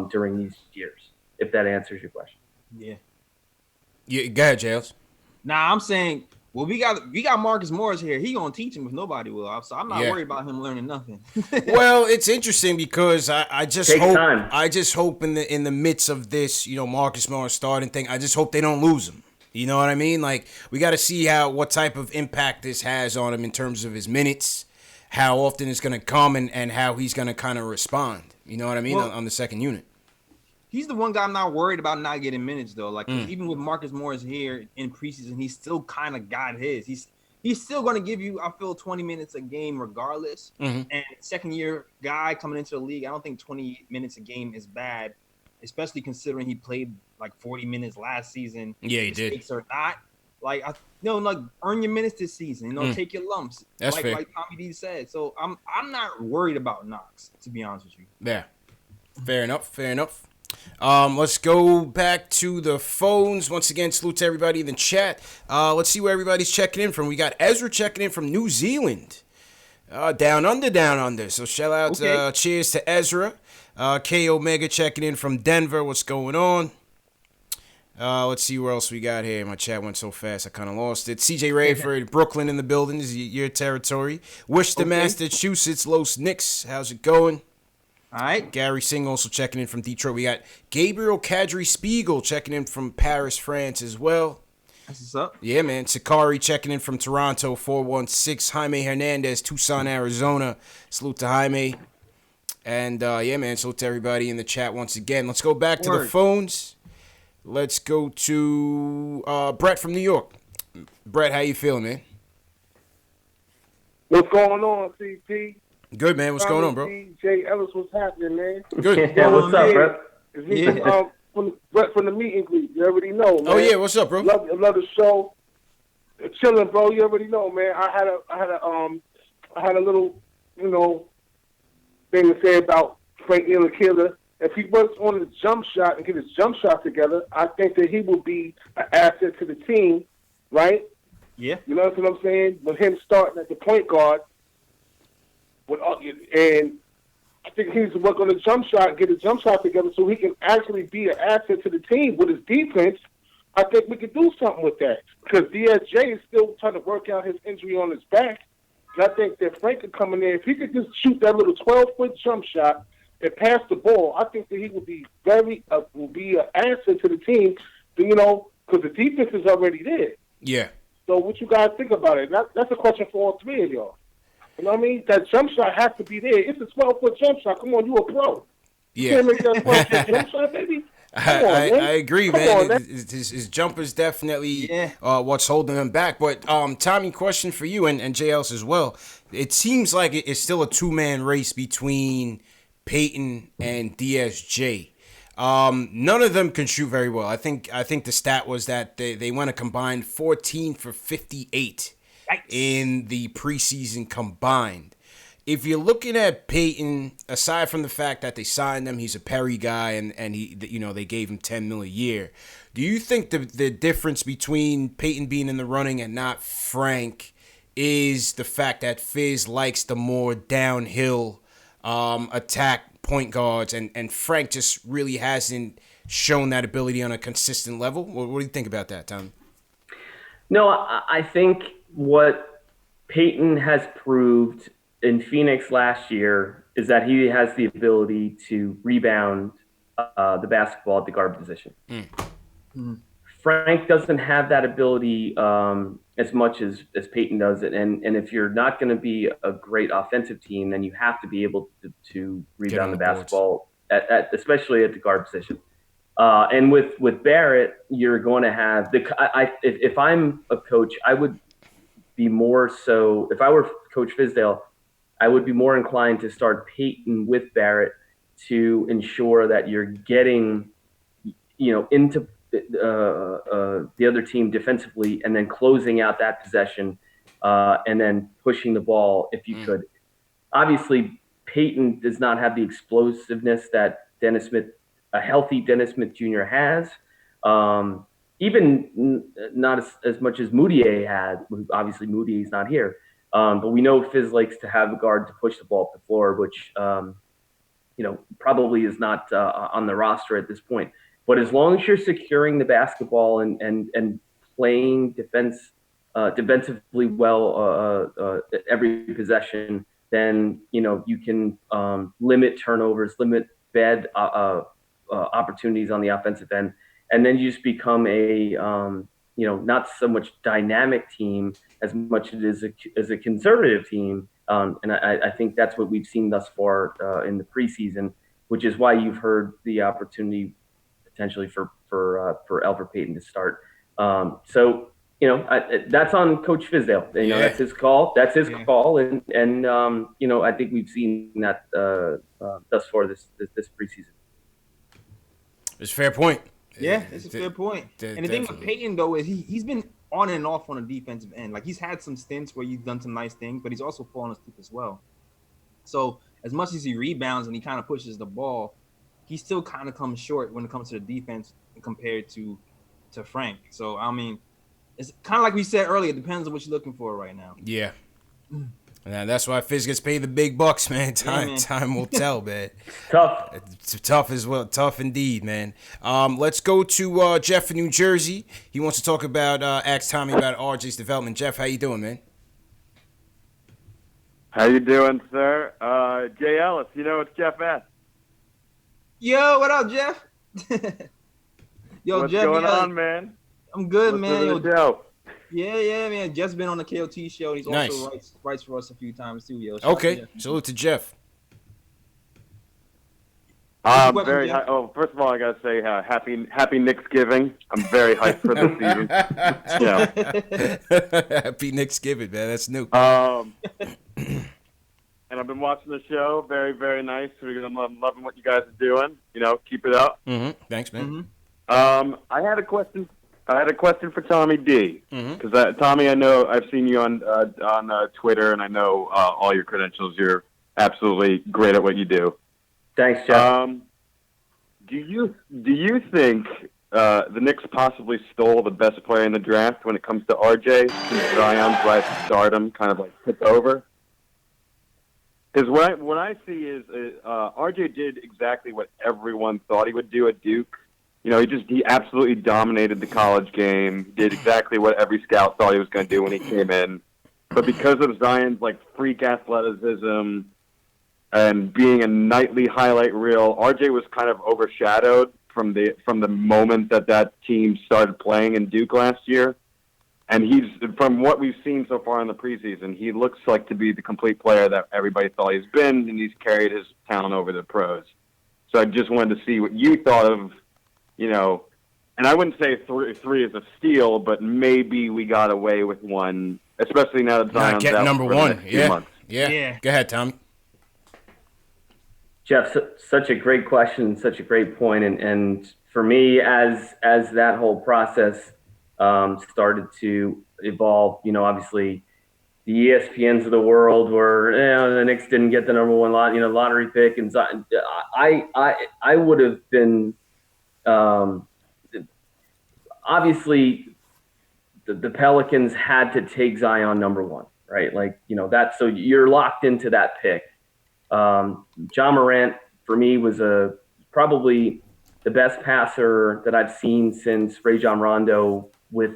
S3: during these years. If that answers your question.
S2: Yeah.
S1: Go ahead, Jails.
S2: Nah, I'm saying, well, we got Marcus Morris here. He gonna teach him if nobody will. So I'm not worried about him learning nothing.
S1: Well, it's interesting because I just
S3: Take
S1: hope
S3: time.
S1: I just hope in the midst of this, Marcus Morris starting thing, I just hope they don't lose him. You know what I mean? Like, we got to see what type of impact this has on him in terms of his minutes, how often it's going to come, and how he's going to kind of respond. You know what I mean?
S2: Well,
S1: on the second unit.
S2: He's the one guy I'm not worried about not getting minutes though. Like even with Marcus Morris here in preseason, he still kind of got his. He's still going to give you, I feel, 20 minutes a game regardless. And second year guy coming into the league, I don't think 20 minutes a game is bad, especially considering he played like 40 minutes last season.
S1: Yeah, he did.
S2: Mistakes or not, like earn your minutes this season. Take your lumps.
S1: That's fair.
S2: Like Tommy D said. So I'm not worried about Knox, to be honest with you.
S1: Yeah, fair enough. Let's go back to the phones. Once again, salute to everybody in the chat. Let's see where everybody's checking in from. We got Ezra checking in from New Zealand. Down under. So shout out, cheers to Ezra. K Omega checking in from Denver. What's going on? Let's see where else we got here. My chat went so fast I kind of lost it. CJ Rayford, Brooklyn in the building. This is your territory. Worcester, Massachusetts, Los Knicks. How's it going?
S2: All right.
S1: Gary Singh also checking in from Detroit. We got Gabriel Kadri-Spiegel checking in from Paris, France as well.
S2: That's what's up.
S1: Yeah, man. Sakari checking in from Toronto, 416. Jaime Hernandez, Tucson, Arizona. Salute to Jaime. And, yeah, man, salute to everybody in the chat once again. Let's go back to the phones. Let's go to Brett from New York. Brett, how you feeling, man?
S7: What's going on, CP?
S1: Good, man. What's going on, bro?
S7: Jay Ellis, what's happening, man?
S1: Good.
S3: Yeah, what's up, Brett?
S7: It's me from Brett from the meet and greet. You already know, man.
S1: Oh yeah, what's up, bro?
S7: Love the show. Chilling, bro. You already know, man. I had a little, thing to say about Frank Ntilikina. If he works on his jump shot and get his jump shot together, I think that he will be an asset to the team, right?
S2: Yeah.
S7: You know what I'm saying? With him starting at the point guard. And I think he needs to work on the jump shot and get the jump shot together so he can actually be an asset to the team. With his defense, I think we could do something with that because DSJ is still trying to work out his injury on his back. And I think that Frank could come in there. If he could just shoot that little 12-foot jump shot and pass the ball, I think that he would be will be an asset to the team, because the defense is already there.
S1: Yeah.
S7: So what you guys think about it? That's a question for all three of y'all. You know what I mean? That jump shot has to be there. It's a 12-foot jump shot. Come on, you a pro.
S1: Yeah.
S7: You can't make that 12-foot jump shot, baby.
S1: I agree, man. His jumper is definitely what's holding him back. But Tommy, question for you and JLs as well. It seems like it's still a two-man race between Peyton and DSJ. None of them can shoot very well. I think the stat was that they went a combined 14 for 58 in the preseason combined. If you're looking at Peyton, aside from the fact that they signed him, he's a Perry guy, and he, you know, they gave him $10 million a year. Do you think the difference between Peyton being in the running and not Frank is the fact that Fizz likes the more downhill attack point guards, and Frank just really hasn't shown that ability on a consistent level? What do you think about that, Tom?
S3: No, I think what Peyton has proved in Phoenix last year is that he has the ability to rebound the basketball at the guard position. Frank doesn't have that ability as much as Peyton does it. And if you're not going to be a great offensive team, then you have to be able to rebound the basketball, especially at the guard position. And with Barrett, you're going to have if I'm a coach, I would be more so, if I were Coach Fizdale, I would be more inclined to start Peyton with Barrett to ensure that you're getting, into the other team defensively, and then closing out that possession, and then pushing the ball if you could. Obviously, Peyton does not have the explosiveness that a healthy Dennis Smith Jr. has. Even not as much as Moutier had. Obviously, Moutier's not here. But we know Fizz likes to have a guard to push the ball up the floor, which, probably is not on the roster at this point. But as long as you're securing the basketball and playing defensively well every possession, then, you can limit turnovers, limit bad opportunities on the offensive end. And then you just become a not so much dynamic team as much as a conservative team. And I think that's what we've seen thus far in the preseason, which is why you've heard the opportunity potentially for Elfrid Payton to start. So that's on Coach Fizdale. That's his call. That's his call. And I think we've seen that thus far this preseason.
S1: It's a fair point.
S2: Yeah, it's a fair point. And the thing with Peyton, though, is he's been on and off on the defensive end. Like, he's had some stints where he's done some nice things, but he's also fallen asleep as well. So as much as he rebounds and he kind of pushes the ball, he still kind of comes short when it comes to the defense compared to Frank. So, I mean, it's kind of like we said earlier, it depends on what you're looking for right now.
S1: Yeah. And that's why Fizz gets paid the big bucks, man. Time will tell, man.
S3: Tough.
S1: It's tough as well. Tough indeed, man. Let's go to Jeff in New Jersey. He wants to talk about, ask Tommy about RJ's development. Jeff, how you doing, man?
S8: How you doing, sir? Jay Ellis, it's Jeff S.
S2: Yo, what up, Jeff? Yo,
S8: What's
S2: Jeff,
S8: going on, man?
S2: I'm good, man.
S8: Yo,
S2: yeah, man. Jeff's been on the KOT show. He's
S1: nice.
S2: Also writes for us a few times too, yo.
S1: Okay, salute to Jeff.
S8: Very. First of all, I gotta say, happy Knicksgiving. I'm very hyped for this season.
S1: Happy Knicksgiving, man. That's new.
S8: And I've been watching the show. Very, very nice. I'm loving what you guys are doing. Keep it up.
S1: Mm-hmm. Thanks, man.
S8: I had a question. For Tommy D. Because Tommy, I know I've seen you on Twitter, and I know all your credentials. You're absolutely great at what you do.
S3: Thanks, Jeff.
S8: Do you think the Knicks possibly stole the best player in the draft when it comes to RJ? Since Zion's rise to stardom kind of took over. Because what I see is RJ did exactly what everyone thought he would do at Duke. He absolutely dominated the college game, did exactly what every scout thought he was going to do when he came in. But because of Zion's freak athleticism and being a nightly highlight reel, RJ was kind of overshadowed from the moment that team started playing in Duke last year. And from what we've seen so far in the preseason, he looks like to be the complete player that everybody thought he's been, and he's carried his talent over the pros. So I just wanted to see what you thought of, and I wouldn't say three is a steal, but maybe we got away with one, especially now that Zion's out
S1: number
S8: for
S1: one.
S8: the next few months.
S1: Yeah. Go ahead, Tommy.
S3: Jeff, such a great question, such a great point, and for me, as that whole process started to evolve, obviously the ESPNs of the world were, the Knicks didn't get the number one lottery pick, and I would have been obviously the Pelicans had to take Zion number one, right? Like that, so you're locked into that pick. John Morant for me was probably the best passer that I've seen since Rajon Rondo, with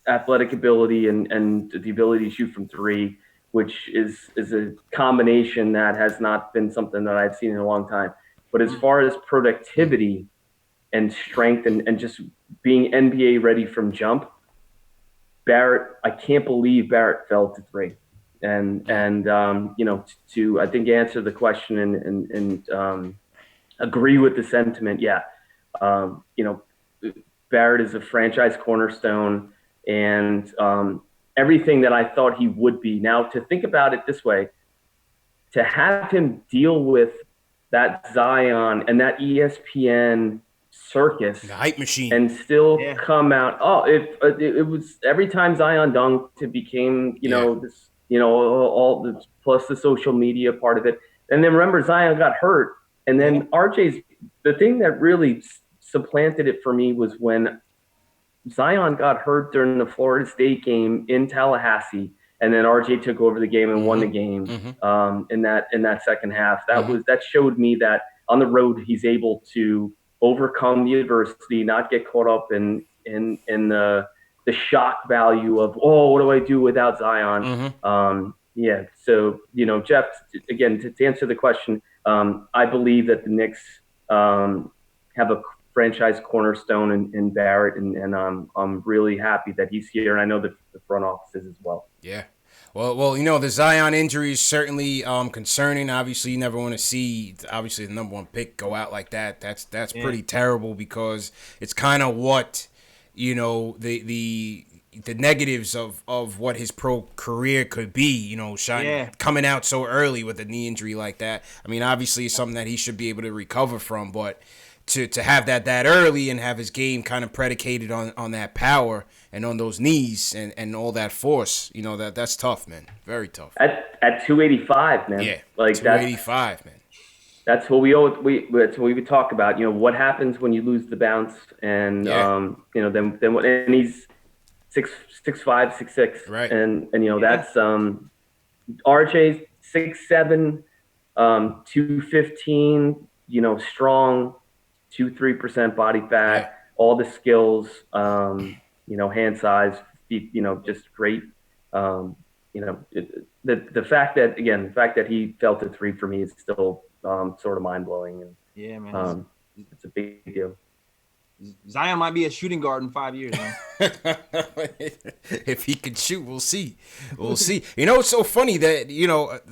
S3: athletic ability and the ability to shoot from three, which is a combination that has not been something that I've seen in a long time. But as far as productivity and strength and just being NBA ready from jump, Barrett, I can't believe Barrett fell to three. And to I think answer the question and agree with the sentiment. Yeah, Barrett is a franchise cornerstone, and everything that I thought he would be. Now, to think about it this way, to have him deal with that Zion and that ESPN circus,
S1: the hype machine,
S3: and still come out. Oh, it was every time Zion dunked, it became this. All this, plus the social media part of it. And then remember, Zion got hurt. And then the thing that really supplanted it for me was when Zion got hurt during the Florida State game in Tallahassee. And then RJ took over the game and won the game in that second half. That showed me that on the road, he's able to overcome the adversity, not get caught up in the shock value of, what do I do without Zion? So, Jeff, again, to answer the question, I believe that the Knicks have a franchise cornerstone in Barrett, and I'm really happy that he's here, and I know the front office is as well.
S1: Yeah. Well, the Zion injury is certainly concerning. Obviously, you never want to see, the number one pick go out like that. That's pretty terrible, because it's kind of what the negatives of what his pro career could be, coming out so early with a knee injury like that. I mean, obviously it's something that he should be able to recover from, but to have that early and have his game kind of predicated on that power and on those knees and all that force, that's tough, man. Very tough.
S3: At 285, man.
S1: Yeah,
S3: like
S1: 285, man.
S3: That's what that's what we would talk about. What happens when you lose the bounce, and then what? And he's 6'5", 6'6",
S1: right?
S3: And that's RJ's 6'7", 215. Strong, 2-3% body fat, all the skills. Hand size, feet. Just great. The fact that he fell to three for me is still sort of mind blowing, and
S2: man,
S3: it's a big deal.
S2: Zion might be a shooting guard in 5 years, man.
S1: If he can shoot, we'll see. It's so funny that,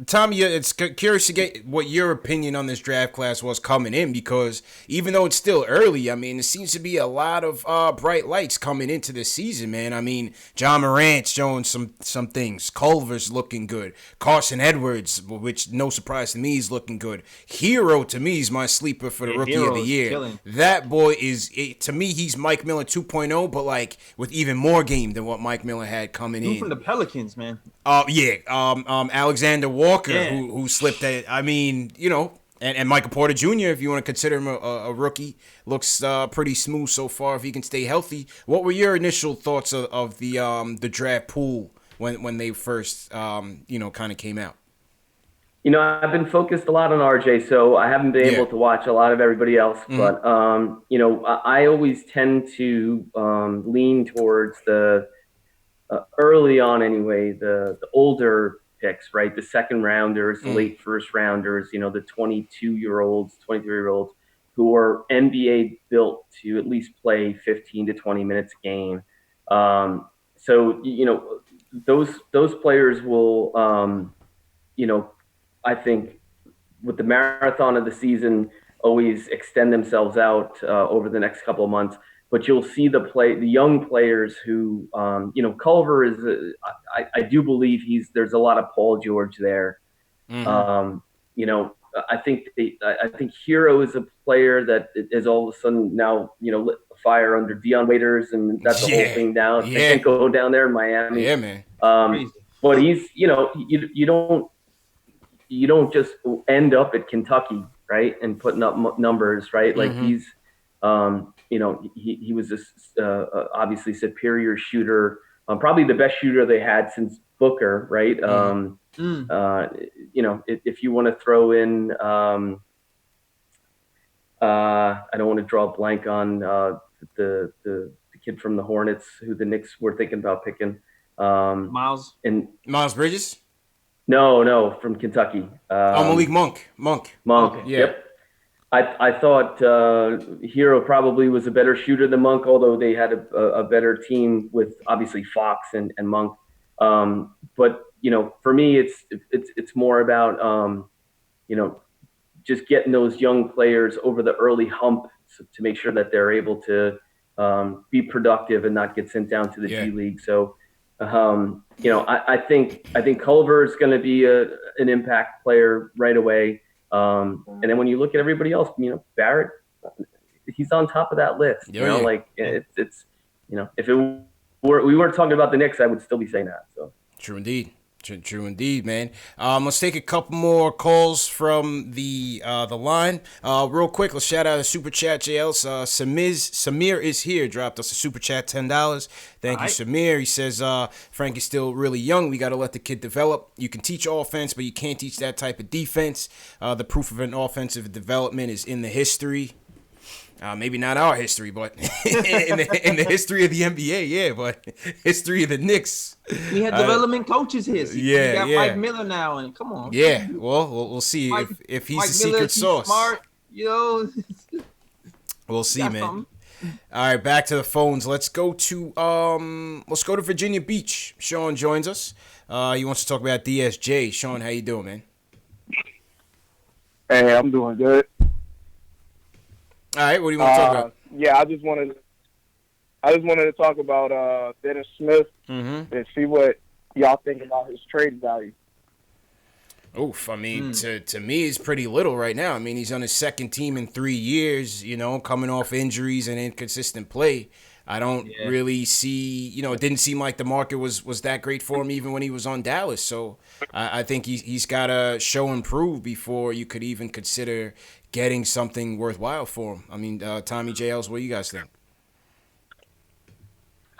S1: Tommy, it's curious to get what your opinion on this draft class was coming in, because even though it's still early, I mean, it seems to be a lot of bright lights coming into this season, man. I mean, John Morant's showing some things. Culver's looking good. Carson Edwards, which no surprise to me, is looking good. Hero, to me, is my sleeper for the rookie of the year.
S2: Killing.
S1: That boy is, to me, he's Mike Miller 2.0, but like with even more game than what Mike Miller had coming in.
S2: From the Pelicans, man.
S1: Alexander Walker, who slipped at, I mean, and Michael Porter Jr., if you want to consider him a rookie, looks pretty smooth so far if he can stay healthy. What were your initial thoughts of the draft pool when they first kind of came out?
S3: I've been focused a lot on RJ, so I haven't been able to watch a lot of everybody else. But, I always tend to lean towards the early on anyway, the older picks, right? The second rounders, the late first rounders, the 22-year-olds, 23-year-olds who are NBA built to at least play 15 to 20 minutes a game. So, those players will, I think with the marathon of the season, always extend themselves out over the next couple of months. But you'll see the young players who, Culver is. I do believe there's a lot of Paul George there. I think Hero is a player that is all of a sudden now, lit a fire under Dion Waiters, and that's the whole thing now. They can't go down there in Miami.
S1: Yeah, man.
S3: But he's, you don't just end up at Kentucky, right, and putting up numbers, right? Like he's, he was this obviously superior shooter, probably the best shooter they had since Booker, right? If you want to throw in, I don't want to draw a blank on the kid from the Hornets who the Knicks were thinking about picking.
S2: Miles
S1: Bridges?
S3: No, from Kentucky.
S1: Malik Monk.
S3: Okay. Yep. I thought Hero probably was a better shooter than Monk, although they had a better team with obviously Fox and Monk. But for me, it's more about just getting those young players over the early hump to make sure that they're able to be productive and not get sent down to the G League. So, I think Culver is going to be an impact player right away. And then when you look at everybody else, Barrett, he's on top of that list. It's if we weren't talking about the Knicks, I would still be saying that. So
S1: true indeed, man. Let's take a couple more calls from the line. Real quick, let's shout out a super chat, JL. Samir is here. Dropped us a super chat, $10. Thank you, Samir. He says, Frank is still really young. We got to let the kid develop. You can teach offense, but you can't teach that type of defense. The proof of an offensive development is in the history. Maybe not our history, but in the history of the NBA, yeah, but history of the Knicks.
S2: We had development coaches here. So you got Mike Miller now, and come on.
S1: Yeah, well, we'll see if he's the secret sauce.
S2: Smart,
S1: We'll see, man. Something. All right, back to the phones. Let's go to Virginia Beach. Sean joins us. He wants to talk about DSJ. Sean, how you doing, man?
S9: Hey, I'm doing good.
S1: All right, what do you want to talk about?
S9: Yeah, I just wanted to talk about Dennis Smith and see what y'all think about his trade value.
S1: Oof, I mean, to me, it's pretty little right now. I mean, he's on his second team in 3 years, coming off injuries and inconsistent play. I don't really see, it didn't seem like the market was that great for him even when he was on Dallas. So I think he's got to show and prove before you could even consider getting something worthwhile for him. I mean, Tommy JLs, what do you guys think?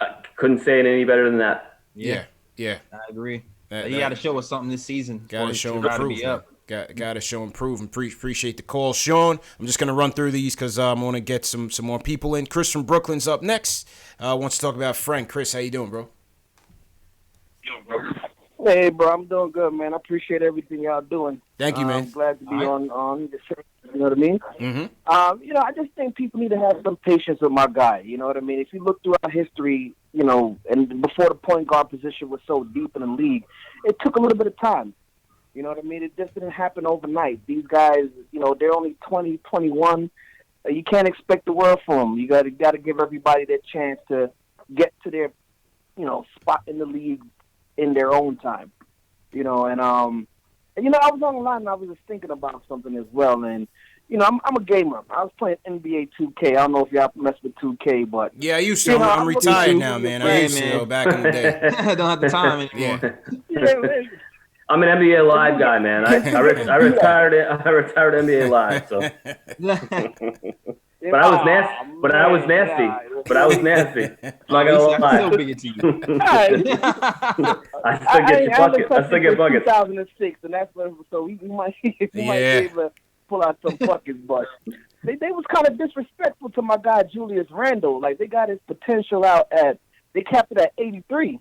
S3: I couldn't say it any better than that.
S1: Yeah.
S2: I agree. He got to show us something this season.
S1: Got to show and prove. Got to show and prove. And appreciate the call, Sean. I'm just gonna run through these because I want to get some more people in. Chris from Brooklyn's up next. Wants to talk about Frank. Chris, how you doing, bro?
S9: Hey, bro, I'm doing good, man. I appreciate everything y'all doing.
S1: Thank you, man.
S9: I'm glad to be on the show. You know what I mean?
S1: Mm-hmm.
S9: I just think people need to have some patience with my guy. You know what I mean? If you look throughout history, and before the point guard position was so deep in the league, it took a little bit of time. You know what I mean? It just didn't happen overnight. These guys, they're only 20, 21. You can't expect the world from them. You got to give everybody that chance to get to their, spot in the league in their own time. And I was on the line and I was just thinking about something as well. And I'm a gamer. I was playing NBA 2K. I don't know if y'all mess with 2K, but
S1: yeah, I used to. I'm retired now, man. I used to back in the day.
S2: I don't have the time anymore.
S9: Yeah.
S3: I'm an NBA Live guy, man. I retired NBA Live. So, but I was nasty. But I was nasty. I'm not gonna lie.
S2: Still big to you.
S3: I still get buckets.
S9: 2006, and that's when. So we might be able to pull out some buckets, but they was kind of disrespectful to my guy Julius Randle. Like they got his potential out they capped it at 83.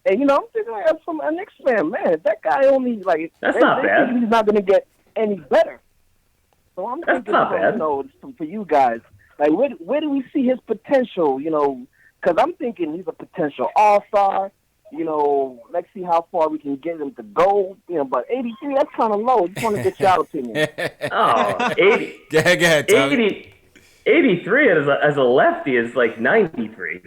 S9: And, I'm thinking from a Knicks fan, man, that guy only,
S3: that's not bad.
S9: He's not going to get any better. So I'm thinking,
S3: bad.
S9: For you guys, where do we see his potential, because I'm thinking he's a potential all-star. Let's see how far we can get him to go. But 83, that's kind of low. Just want to get your opinion.
S3: 80.
S1: Go ahead, Tommy.
S3: 83 as a lefty is like 93.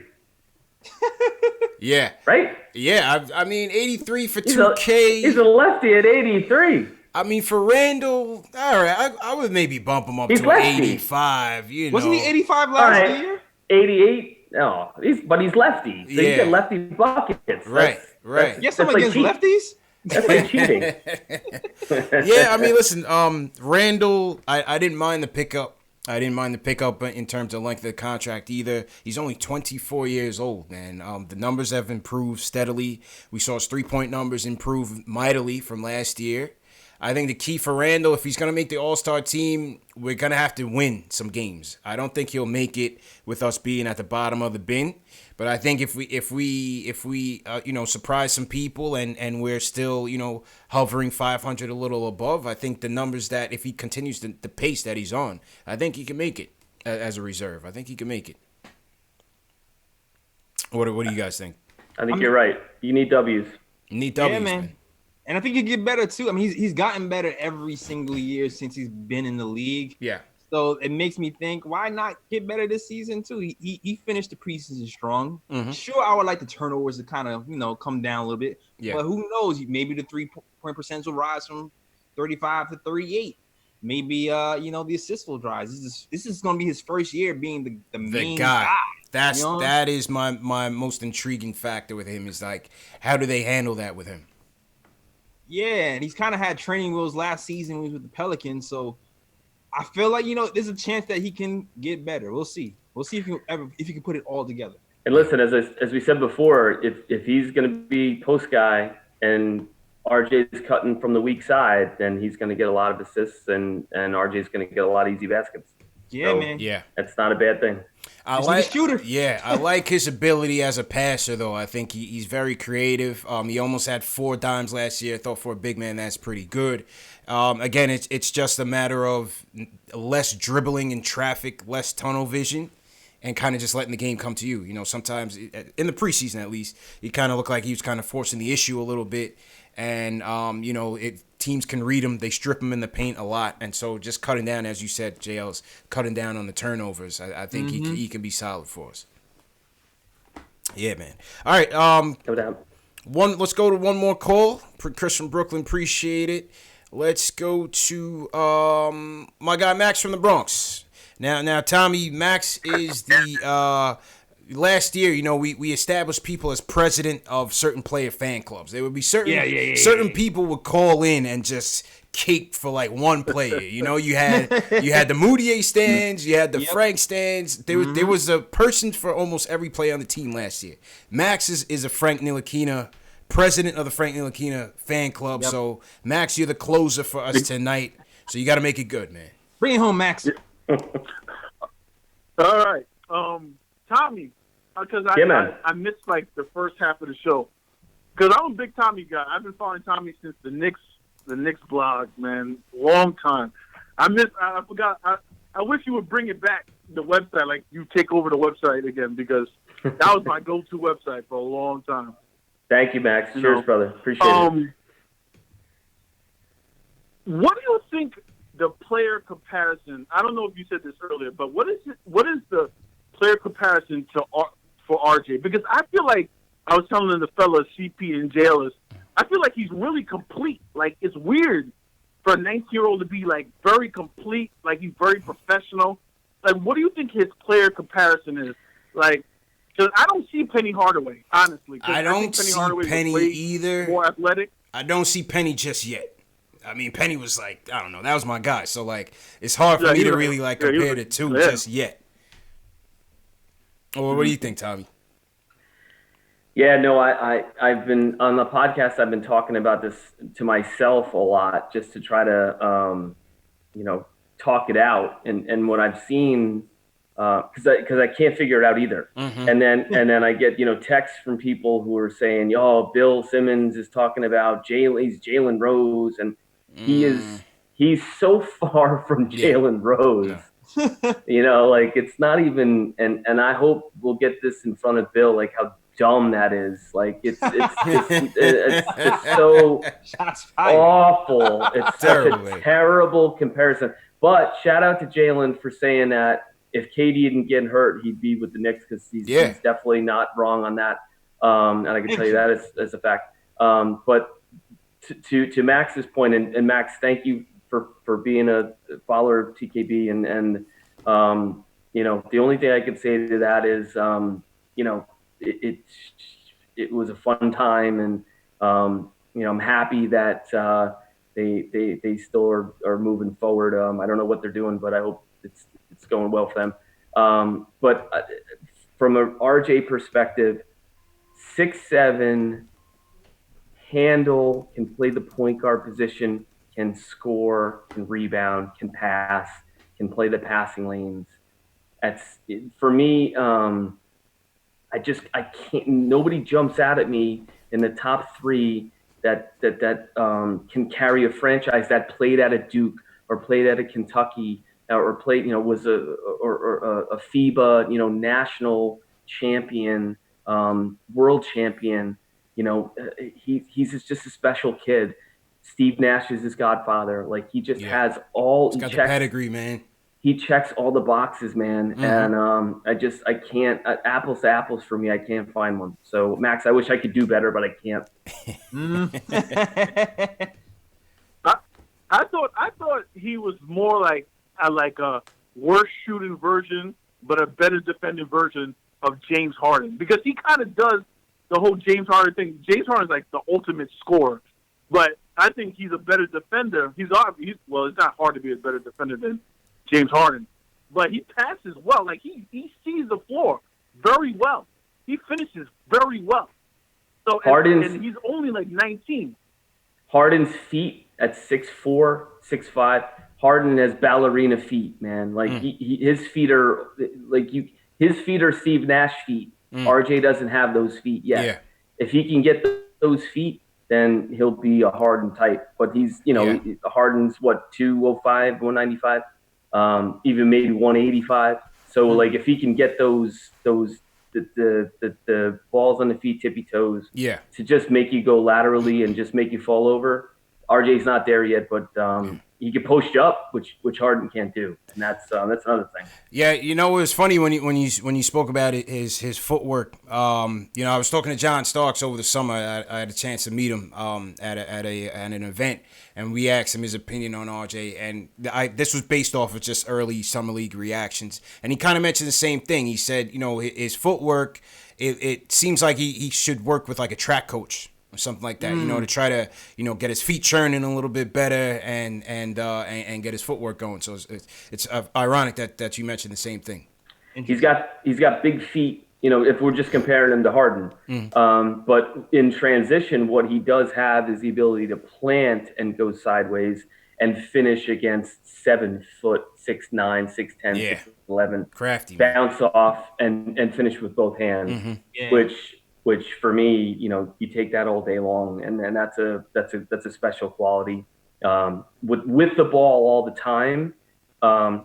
S1: Yeah.
S3: Right?
S1: Yeah, I mean, 83 for 2K.
S3: He's a lefty at 83.
S1: I mean, for Randall, all right, I would maybe bump him up
S3: He's
S1: to
S3: lefty.
S1: 85. You know,
S2: Wasn't he 85
S3: All
S2: last
S3: right,
S2: year?
S3: 88. No, but he's lefty. So you
S1: Yeah.
S3: get lefty buckets.
S1: Right, right.
S2: You have someone against lefties?
S3: That's like cheating.
S1: Yeah, I mean, listen, Randall, I didn't mind the pickup. I didn't mind the pickup in terms of length of the contract either. He's only 24 years old, man. The numbers have improved steadily. We saw his three-point numbers improve mightily from last year. I think the key for Randall, if he's going to make the All-Star team, we're going to have to win some games. I don't think he'll make it with us being at the bottom of the bin. But I think if we surprise some people and we're still, hovering 500 a little above, I think the numbers that if he continues the pace that he's on, I think he can make it as a reserve. I think he can make it. What do you guys think?
S3: I think you're right. You need W's.
S1: You need W's,
S2: Yeah, man. And I think he'll get better too. I mean, he's gotten better every single year since he's been in the league.
S1: Yeah.
S2: So it makes me think, why not get better this season too? He finished the preseason strong.
S1: Mm-hmm.
S2: Sure, I would like the turnovers to kind of come down a little bit.
S1: Yeah.
S2: But who knows? Maybe the 3-point percentage will rise from 35 to 38. Maybe the assists will rise. This is going to be his first year being the main guy.
S1: That is my most intriguing factor with him is like, how do they handle that with him?
S2: Yeah, and he's kind of had training wheels last season when he was with the Pelicans, so I feel like there's a chance that he can get better. We'll see. We'll see if he can put it all together.
S3: And listen, as we said before, if he's going to be post guy and RJ's cutting from the weak side, then he's going to get a lot of assists and RJ's going to get a lot of easy baskets.
S2: Yeah,
S3: so
S2: man.
S1: Yeah,
S3: that's not a bad thing.
S1: I
S2: He's
S1: like
S2: a shooter.
S1: Yeah, I like his ability as a passer, though. I think he's very creative. He almost had 4 dimes last year. I thought for a big man, that's pretty good. Again, it's just a matter of less dribbling in traffic, less tunnel vision, and kind of just letting the game come to you. Sometimes in the preseason, at least, he kind of looked like he was kind of forcing the issue a little bit. And, teams can read him. They strip him in the paint a lot. And so just cutting down, as you said, JL's cutting down on the turnovers. I think he can be solid for us. Yeah, man. All right. Let's go to one more call. Chris from Brooklyn, appreciate it. Let's go to my guy Max from the Bronx. Now, Tommy, Max is the last year, we established people as president of certain player fan clubs. There would be certain people would call in and just cake for like one player. You had the Moutier stands, you had the Frank stands. There was a person for almost every player on the team last year. Max is a Frank Ntilikina, president of the Frank Ntilikina fan club. Yep. So Max, you're the closer for us tonight. So you got to make it good, man.
S2: Bring it home, Max.
S7: All right. Tommy, because I missed like the first half of the show. Because I'm a big Tommy guy. I've been following Tommy since the Knicks blog, man, long time. I forgot. I wish you would bring it back, the website, like you take over the website again, because that was my go-to website for a long time.
S3: Thank you, Max. Cheers, brother. Appreciate it.
S7: What do you think the player comparison? I don't know if you said this earlier, but what is the player comparison for RJ? Because I feel like I was telling the fellas, CP and Jailers, I feel like he's really complete. Like, it's weird for a 19-year-old to be like very complete, like he's very professional. Like, what do you think his player comparison is? Like, because I don't see Penny Hardaway, honestly.
S1: I don't see Penny either.
S7: More athletic.
S1: I don't see Penny just yet. I mean, Penny was like, I don't know, that was my guy. So, like, it's hard for me to really, like, compare the two just yet. Well, what do you think, Tommy?
S3: Yeah, no, I've been, on the podcast, I've been talking about this to myself a lot just to try to, talk it out. And what I've seen, because I can't figure it out either. Mm-hmm. And then I get, texts from people who are saying, "Oh, Bill Simmons is talking about Jalen Rose," and he's so far from Jalen Rose. Yeah. Like, it's not even. And I hope we'll get this in front of Bill, like how dumb that is. Like, it's just so awful. It's such a terrible comparison. But shout out to Jalen for saying that if KD didn't get hurt, he'd be with the Knicks, because he's definitely not wrong on that. And I can tell you that as a fact. But to Max's point, and Max, thank you for being a follower of TKB, and the only thing I could say to that is it was a fun time, and I'm happy that they still are moving forward. I don't know what they're doing, but I hope it's going well for them. But from an RJ perspective, 6'7", handle, can play the point guard position, can score, can rebound, can pass, can play the passing lanes. That's for me. I can't. Nobody jumps out at me in the top three that can carry a franchise that played at a Duke or played at a Kentucky or played, was a FIBA, national champion, world champion. He's just a special kid. Steve Nash is his godfather. Like, he just has all.
S1: He's got the pedigree, man.
S3: He checks all the boxes, man. And I can't, apples to apples for me, I can't find one. So, Max, I wish I could do better, but I can't.
S7: I thought he was more like a worse shooting version, but a better defending version of James Harden, because he kind of does the whole James Harden thing. James Harden's like the ultimate scorer, but I think he's a better defender. It's not hard to be a better defender than James Harden, but he passes well. Like, he sees the floor very well. He finishes very well. So and he's only like 19.
S3: Harden's feet at 6'4", 6'5". Harden has ballerina feet, man. Like his feet are his feet are Steve Nash feet. RJ doesn't have those feet yet.
S1: Yeah.
S3: If he can get those feet, then he'll be a Harden type. But he's, Harden's what, 205, 195, even maybe 185. So like, if he can get those the balls on the feet, tippy toes, to just make you go laterally and just make you fall over. RJ's not there yet, but he can post you up, which Harden can't do, and that's another thing.
S1: Yeah, it was funny when you spoke about it, his footwork. I was talking to John Starks over the summer. I had a chance to meet him at an event, and we asked him his opinion on RJ. And this was based off of just early summer league reactions, and he kind of mentioned the same thing. He said, his footwork, it seems like he should work with like a track coach or something like that, to try to, get his feet churning a little bit better and get his footwork going. So it's ironic that you mentioned the same thing.
S3: He's got big feet, if we're just comparing him to Harden. But in transition, what he does have is the ability to plant and go sideways and finish against 7 foot, 6'9", 6'10", 6'11", crafty, bounce off and finish with both hands, which for me, you take that all day long, and that's a special quality. With the ball all the time,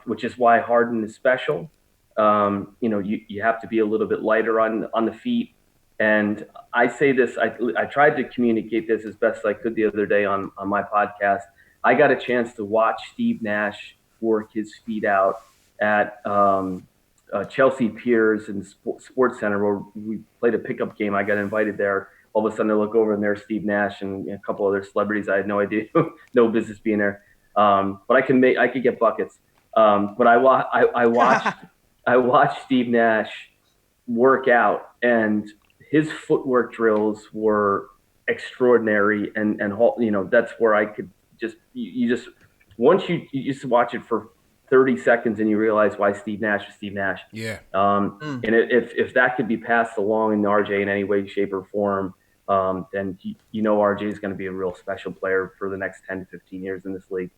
S3: which is why Harden is special. You have to be a little bit lighter on the feet. And I say this, I tried to communicate this as best I could the other day on my podcast. I got a chance to watch Steve Nash work his feet out at Chelsea Piers and Sports Center, where we played a pickup game. I got invited there. All of a sudden, I look over and there's Steve Nash and a couple other celebrities. I had no idea, no business being there. But I could get buckets. But I watched Steve Nash work out, and his footwork drills were extraordinary. And that's where I could once you just watch it for 30 seconds and you realize why Steve Nash is Steve Nash.
S1: Yeah.
S3: And if that could be passed along in RJ in any way, shape, or form, then RJ is going to be a real special player for the next 10 to 15 years in this league.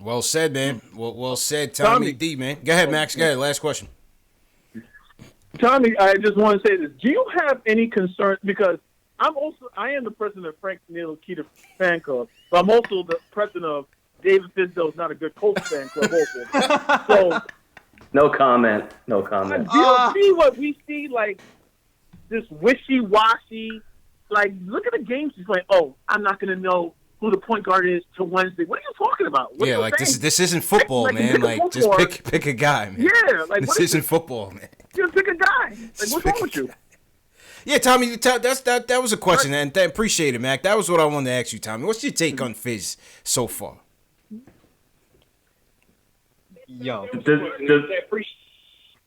S1: Well said, man. Well said, Tommy D, man. Go ahead, Max. Go ahead. Last question.
S7: Tommy, I just want to say this. Do you have any concerns? Because I am the president of Frank Ntilikina fan club, but I'm also the president of David Fizdale's Not a Good Coach fan club also. So,
S3: no comment. Do
S7: you see what we see, like this wishy-washy? Like, look at the games he's playing. Oh, I'm not going to know who the point guard is till Wednesday. What are you talking about?
S1: Yeah, like this isn't football, man. Like, just pick a guy, man.
S7: Yeah, like
S1: this isn't football, man.
S7: Just pick a guy. Like, what's wrong with you?
S1: Yeah, Tommy, that was a question, and appreciate it, Mac. That was what I wanted to ask you, Tommy. What's your take on Fizz so far?
S2: Yo,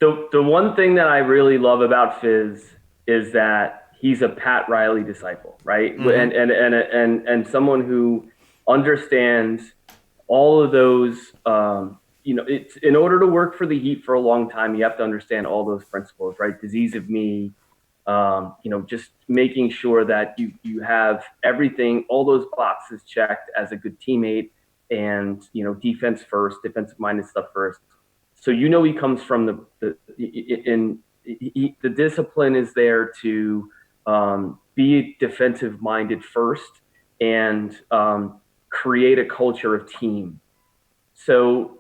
S3: The one thing that I really love about Fizz is that he's a Pat Riley disciple, right? And someone who understands all of those. It's in order to work for the Heat for a long time, you have to understand all those principles, right? Disease of me, just making sure that you have everything, all those boxes checked as a good teammate, and defense first, defensive minded stuff first. So he comes from the discipline is there to be defensive minded first and create a culture of team. So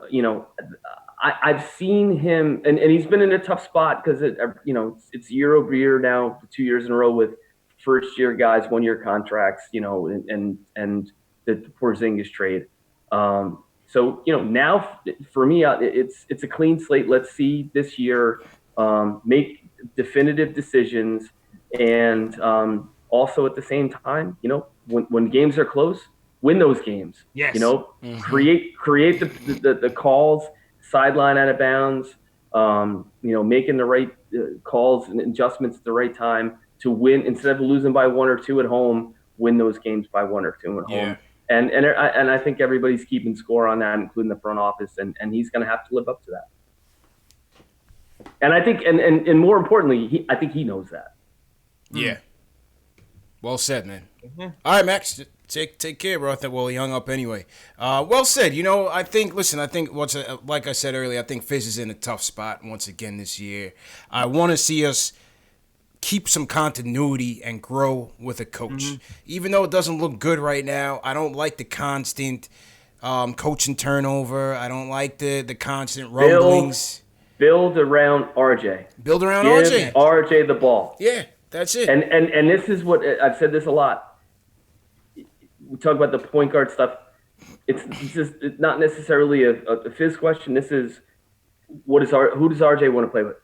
S3: I've seen him, and he's been in a tough spot because it's year over year now, 2 years in a row with first year guys, 1 year contracts, and the Porzingis trade. So now for me, it's a clean slate. Let's see this year make definitive decisions, and also at the same time, when games are close, win those games.
S2: Yes.
S3: Create the calls, sideline out of bounds. Making the right calls and adjustments at the right time to win instead of losing by 1 or 2 at home. Win those games by 1 or 2 at home. And I think everybody's keeping score on that, including the front office, and he's going to have to live up to that. And I think, and more importantly, I think he knows that.
S1: Yeah. Well said, man. All right, Max, take care, bro. He hung up anyway. Well said. I think like I said earlier, I think Fizz is in a tough spot once again this year. I want to see us keep some continuity and grow with a coach. Even though it doesn't look good right now, I don't like the constant coaching turnover. I don't like the constant rumblings.
S3: Build around RJ.
S1: Give
S3: RJ the ball.
S1: Yeah, that's it.
S3: And this is what I've said this a lot. We talk about the point guard stuff. It's not necessarily a Fizz question. This is who does RJ want to play with?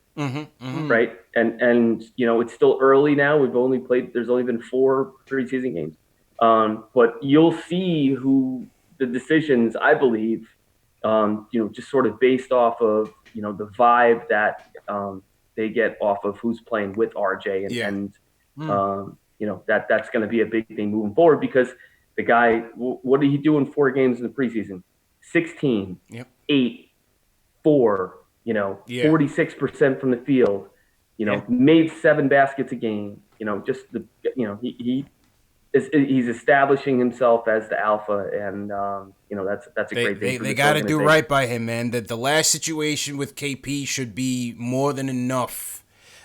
S3: Right? And it's still early now. There's only been 4 preseason games. But you'll see who the decisions, I believe, just sort of based off of, the vibe that they get off of who's playing with RJ. That's going to be a big thing moving forward because the guy, what did he do in 4 games in the preseason? 16, 8, 4, 46% from the field, made 7 baskets a game, he's establishing himself as the alpha, and that's a great thing.
S1: They got to do right by him, man. The last situation with KP should be more than enough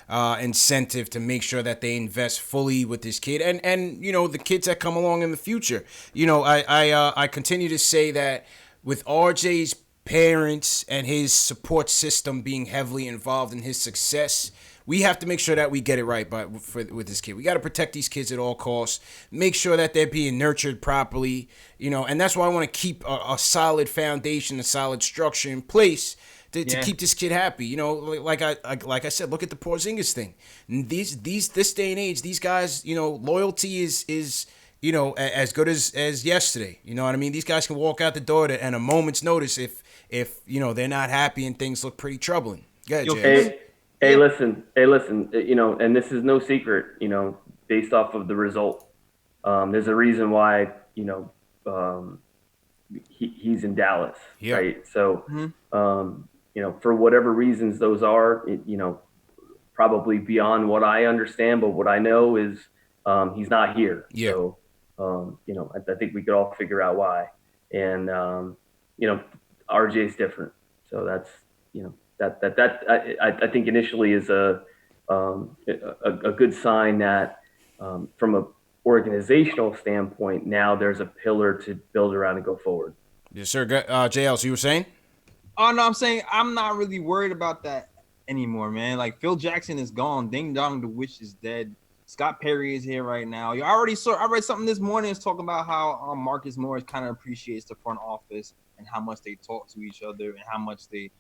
S1: incentive to make sure that they invest fully with this kid and the kids that come along in the future. I continue to say that with RJ's parents and his support system being heavily involved in his success, we have to make sure that we get it right with this kid. We got to protect these kids at all costs, make sure that they're being nurtured properly, and that's why I want to keep a solid foundation, a solid structure in place to keep this kid happy. Like I said, look at the Porzingis thing. This day and age, these guys, loyalty is as good as yesterday. You know what I mean? These guys can walk out the door at a moment's notice if they're not happy and things look pretty troubling. Go ahead, James.
S3: Hey, listen, and this is no secret, based off of the result. There's a reason why, he's in Dallas, right? So, for whatever reasons those are, probably beyond what I understand, but what I know is he's not here.
S1: Yeah.
S3: So, I think we could all figure out why. And, RJ's different. So that's, I think initially is a good sign that from a organizational standpoint, now there's a pillar to build around and go forward.
S1: Yes, sir. JL, so you were saying?
S2: Oh, no, I'm saying I'm not really worried about that anymore, man. Like, Phil Jackson is gone. Ding dong, the witch is dead. Scott Perry is here right now. I read something this morning that's talking about how Marcus Morris kind of appreciates the front office and how much they talk to each other and how much they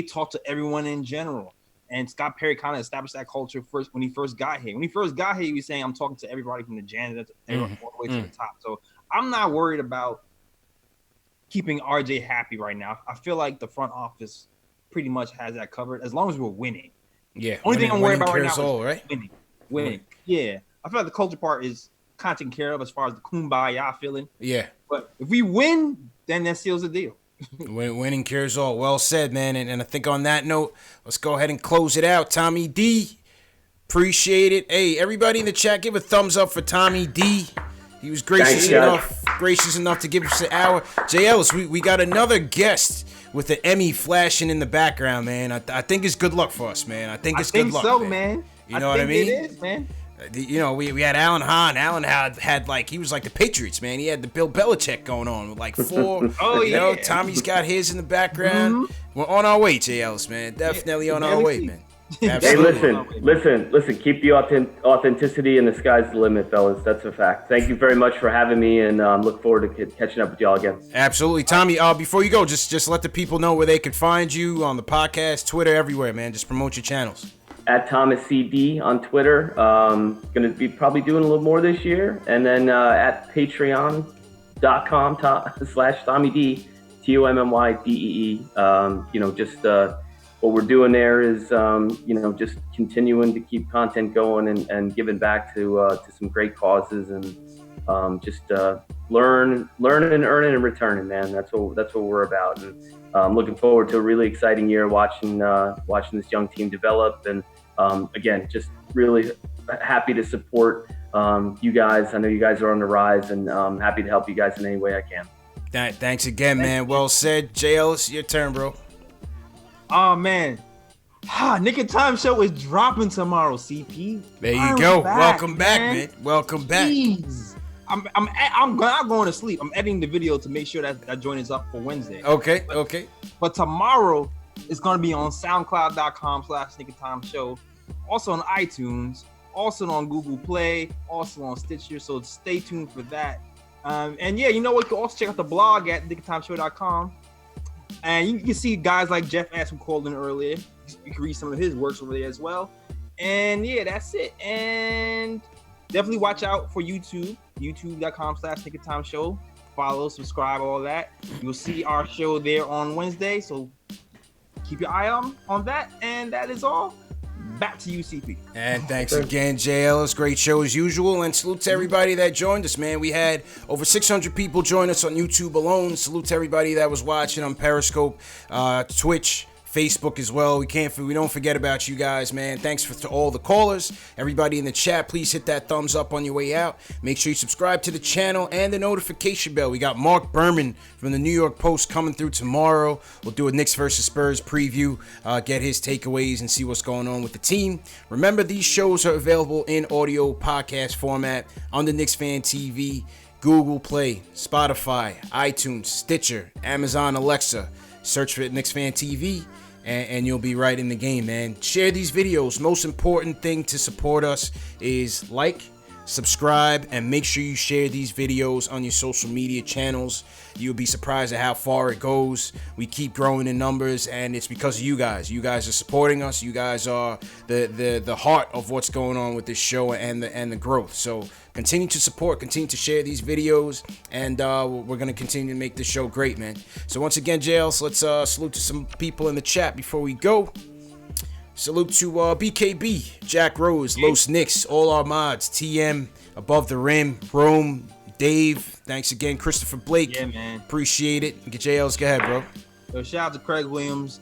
S2: talk to everyone in general. And Scott Perry kind of established that culture first when he first got here. When he first got here, he was saying, "I'm talking to everybody from the janitor all the way to the top." So I'm not worried about keeping RJ happy right now. I feel like the front office pretty much has that covered as long as we're winning.
S1: Yeah.
S2: Only thing I'm worried about right now
S1: is
S2: right? Winning. Yeah. I feel like the culture part is kind of taken care of as far as the kumbaya feeling.
S1: Yeah.
S2: But if we win, then that seals the deal.
S1: Winning cures all. Well said, man. And I think on that note, let's go ahead and close it out. Tommy D, appreciate it. Hey, everybody in the chat, give a thumbs up for Tommy D. He was gracious enough to give us an hour. J. Ellis, we got another guest with the Emmy flashing in the background, man. I think it's good luck for us, man. I think good luck.
S2: So, man.
S1: You know what I mean?
S2: It is, man.
S1: You know, we had Alan Hahn. Alan had like, he was like the Patriots, man. He had the Bill Belichick going on with like 4. You know, Tommy's got his in the background. We're on our way, J. Ellis, man. Definitely on our way, man. Absolutely.
S3: Hey, listen. Keep the authenticity, and the sky's the limit, fellas. That's a fact. Thank you very much for having me, and look forward to catching up with y'all again.
S1: Absolutely, Tommy. Before you go, just let the people know where they could find you on the podcast, Twitter, everywhere, man. Just promote your channels.
S3: At Thomas CD on Twitter. Going to be probably doing a little more this year, and then at patreon.com/TommyD, TOMMYDEE. What we're doing there is, just continuing to keep content going and giving back to some great causes, and learning and earning and returning, man. That's what we're about. And I'm looking forward to a really exciting year watching this young team develop. And again, just really happy to support you guys. I know you guys are on the rise, and I'm happy to help you guys in any way I can.
S1: Thanks again, man. Well said. J. Ellis, your turn, bro.
S2: Oh, man. Nick and Time show is dropping tomorrow, CP.
S1: There you go. Welcome back, man. Welcome back.
S2: Jeez. I'm not going to sleep. I'm editing the video to make sure that joint is up for Wednesday.
S1: Okay.
S2: But tomorrow it's going to be on soundcloud.com/Nick and Time show. Also on iTunes, also on Google Play, also on Stitcher. So stay tuned for that. And yeah, you know what? You can also check out the blog at nickandtimeshow.com. And you can see guys like Jeff S. who called in earlier. You can read some of his works over there as well. And yeah, that's it. And definitely watch out for YouTube, youtube.com/TakeATimeShow. Follow, subscribe, all that. You'll see our show there on Wednesday. So keep your eye on that. And that is all. Back to you, CP.
S1: And thanks again, J. Ellis. Great show as usual. And salute to everybody that joined us, man. We had over 600 people join us on YouTube alone. Salute to everybody that was watching on Periscope, Twitch, Facebook as well. We don't forget about you guys, man. Thanks to all the callers, everybody in the chat. Please hit that thumbs up on your way out. Make sure you subscribe to the channel and the notification bell. We got Mark Berman from the New York Post coming through tomorrow. We'll do a Knicks versus Spurs preview, get his takeaways and see what's going on with the team. Remember, these shows are available in audio podcast format on the Knicks Fan TV, Google Play, Spotify, iTunes, Stitcher, Amazon Alexa. Search for Knicks Fan TV. And you'll be right in the game, man. Share these videos. Most important thing to support us is like, subscribe, and make sure you share these videos on your social media channels. You'll be surprised at how far it goes. We keep growing in numbers, and it's because of you guys. You guys are supporting us. You guys are the heart of what's going on with this show and the growth. So continue to support, continue to share these videos, and we're going to continue to make this show great, man. So once again, JLs, let's salute to some people in the chat before we go. Salute to BKB, Jack Rose, Los Knicks, all our mods, TM, Above the Rim, Rome, Dave. Thanks again, Christopher Blake.
S2: Yeah, man.
S1: Appreciate it. Get JLs, go ahead, bro.
S2: So shout out to Craig Williams,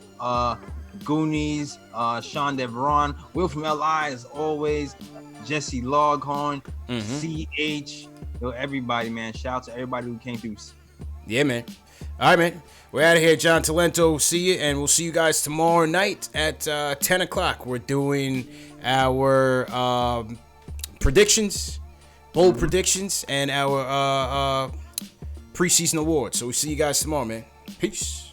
S2: Goonies, Sean Deveron, Will from LI as always, Jesse Loghorn, CH, everybody, man. Shout out to everybody who came through.
S1: Yeah, man. All right, man. We're out of here. John Talento, see you, and we'll see you guys tomorrow night at 10 o'clock. We're doing our predictions, bold predictions, and our preseason awards. So we'll see you guys tomorrow, man. Peace.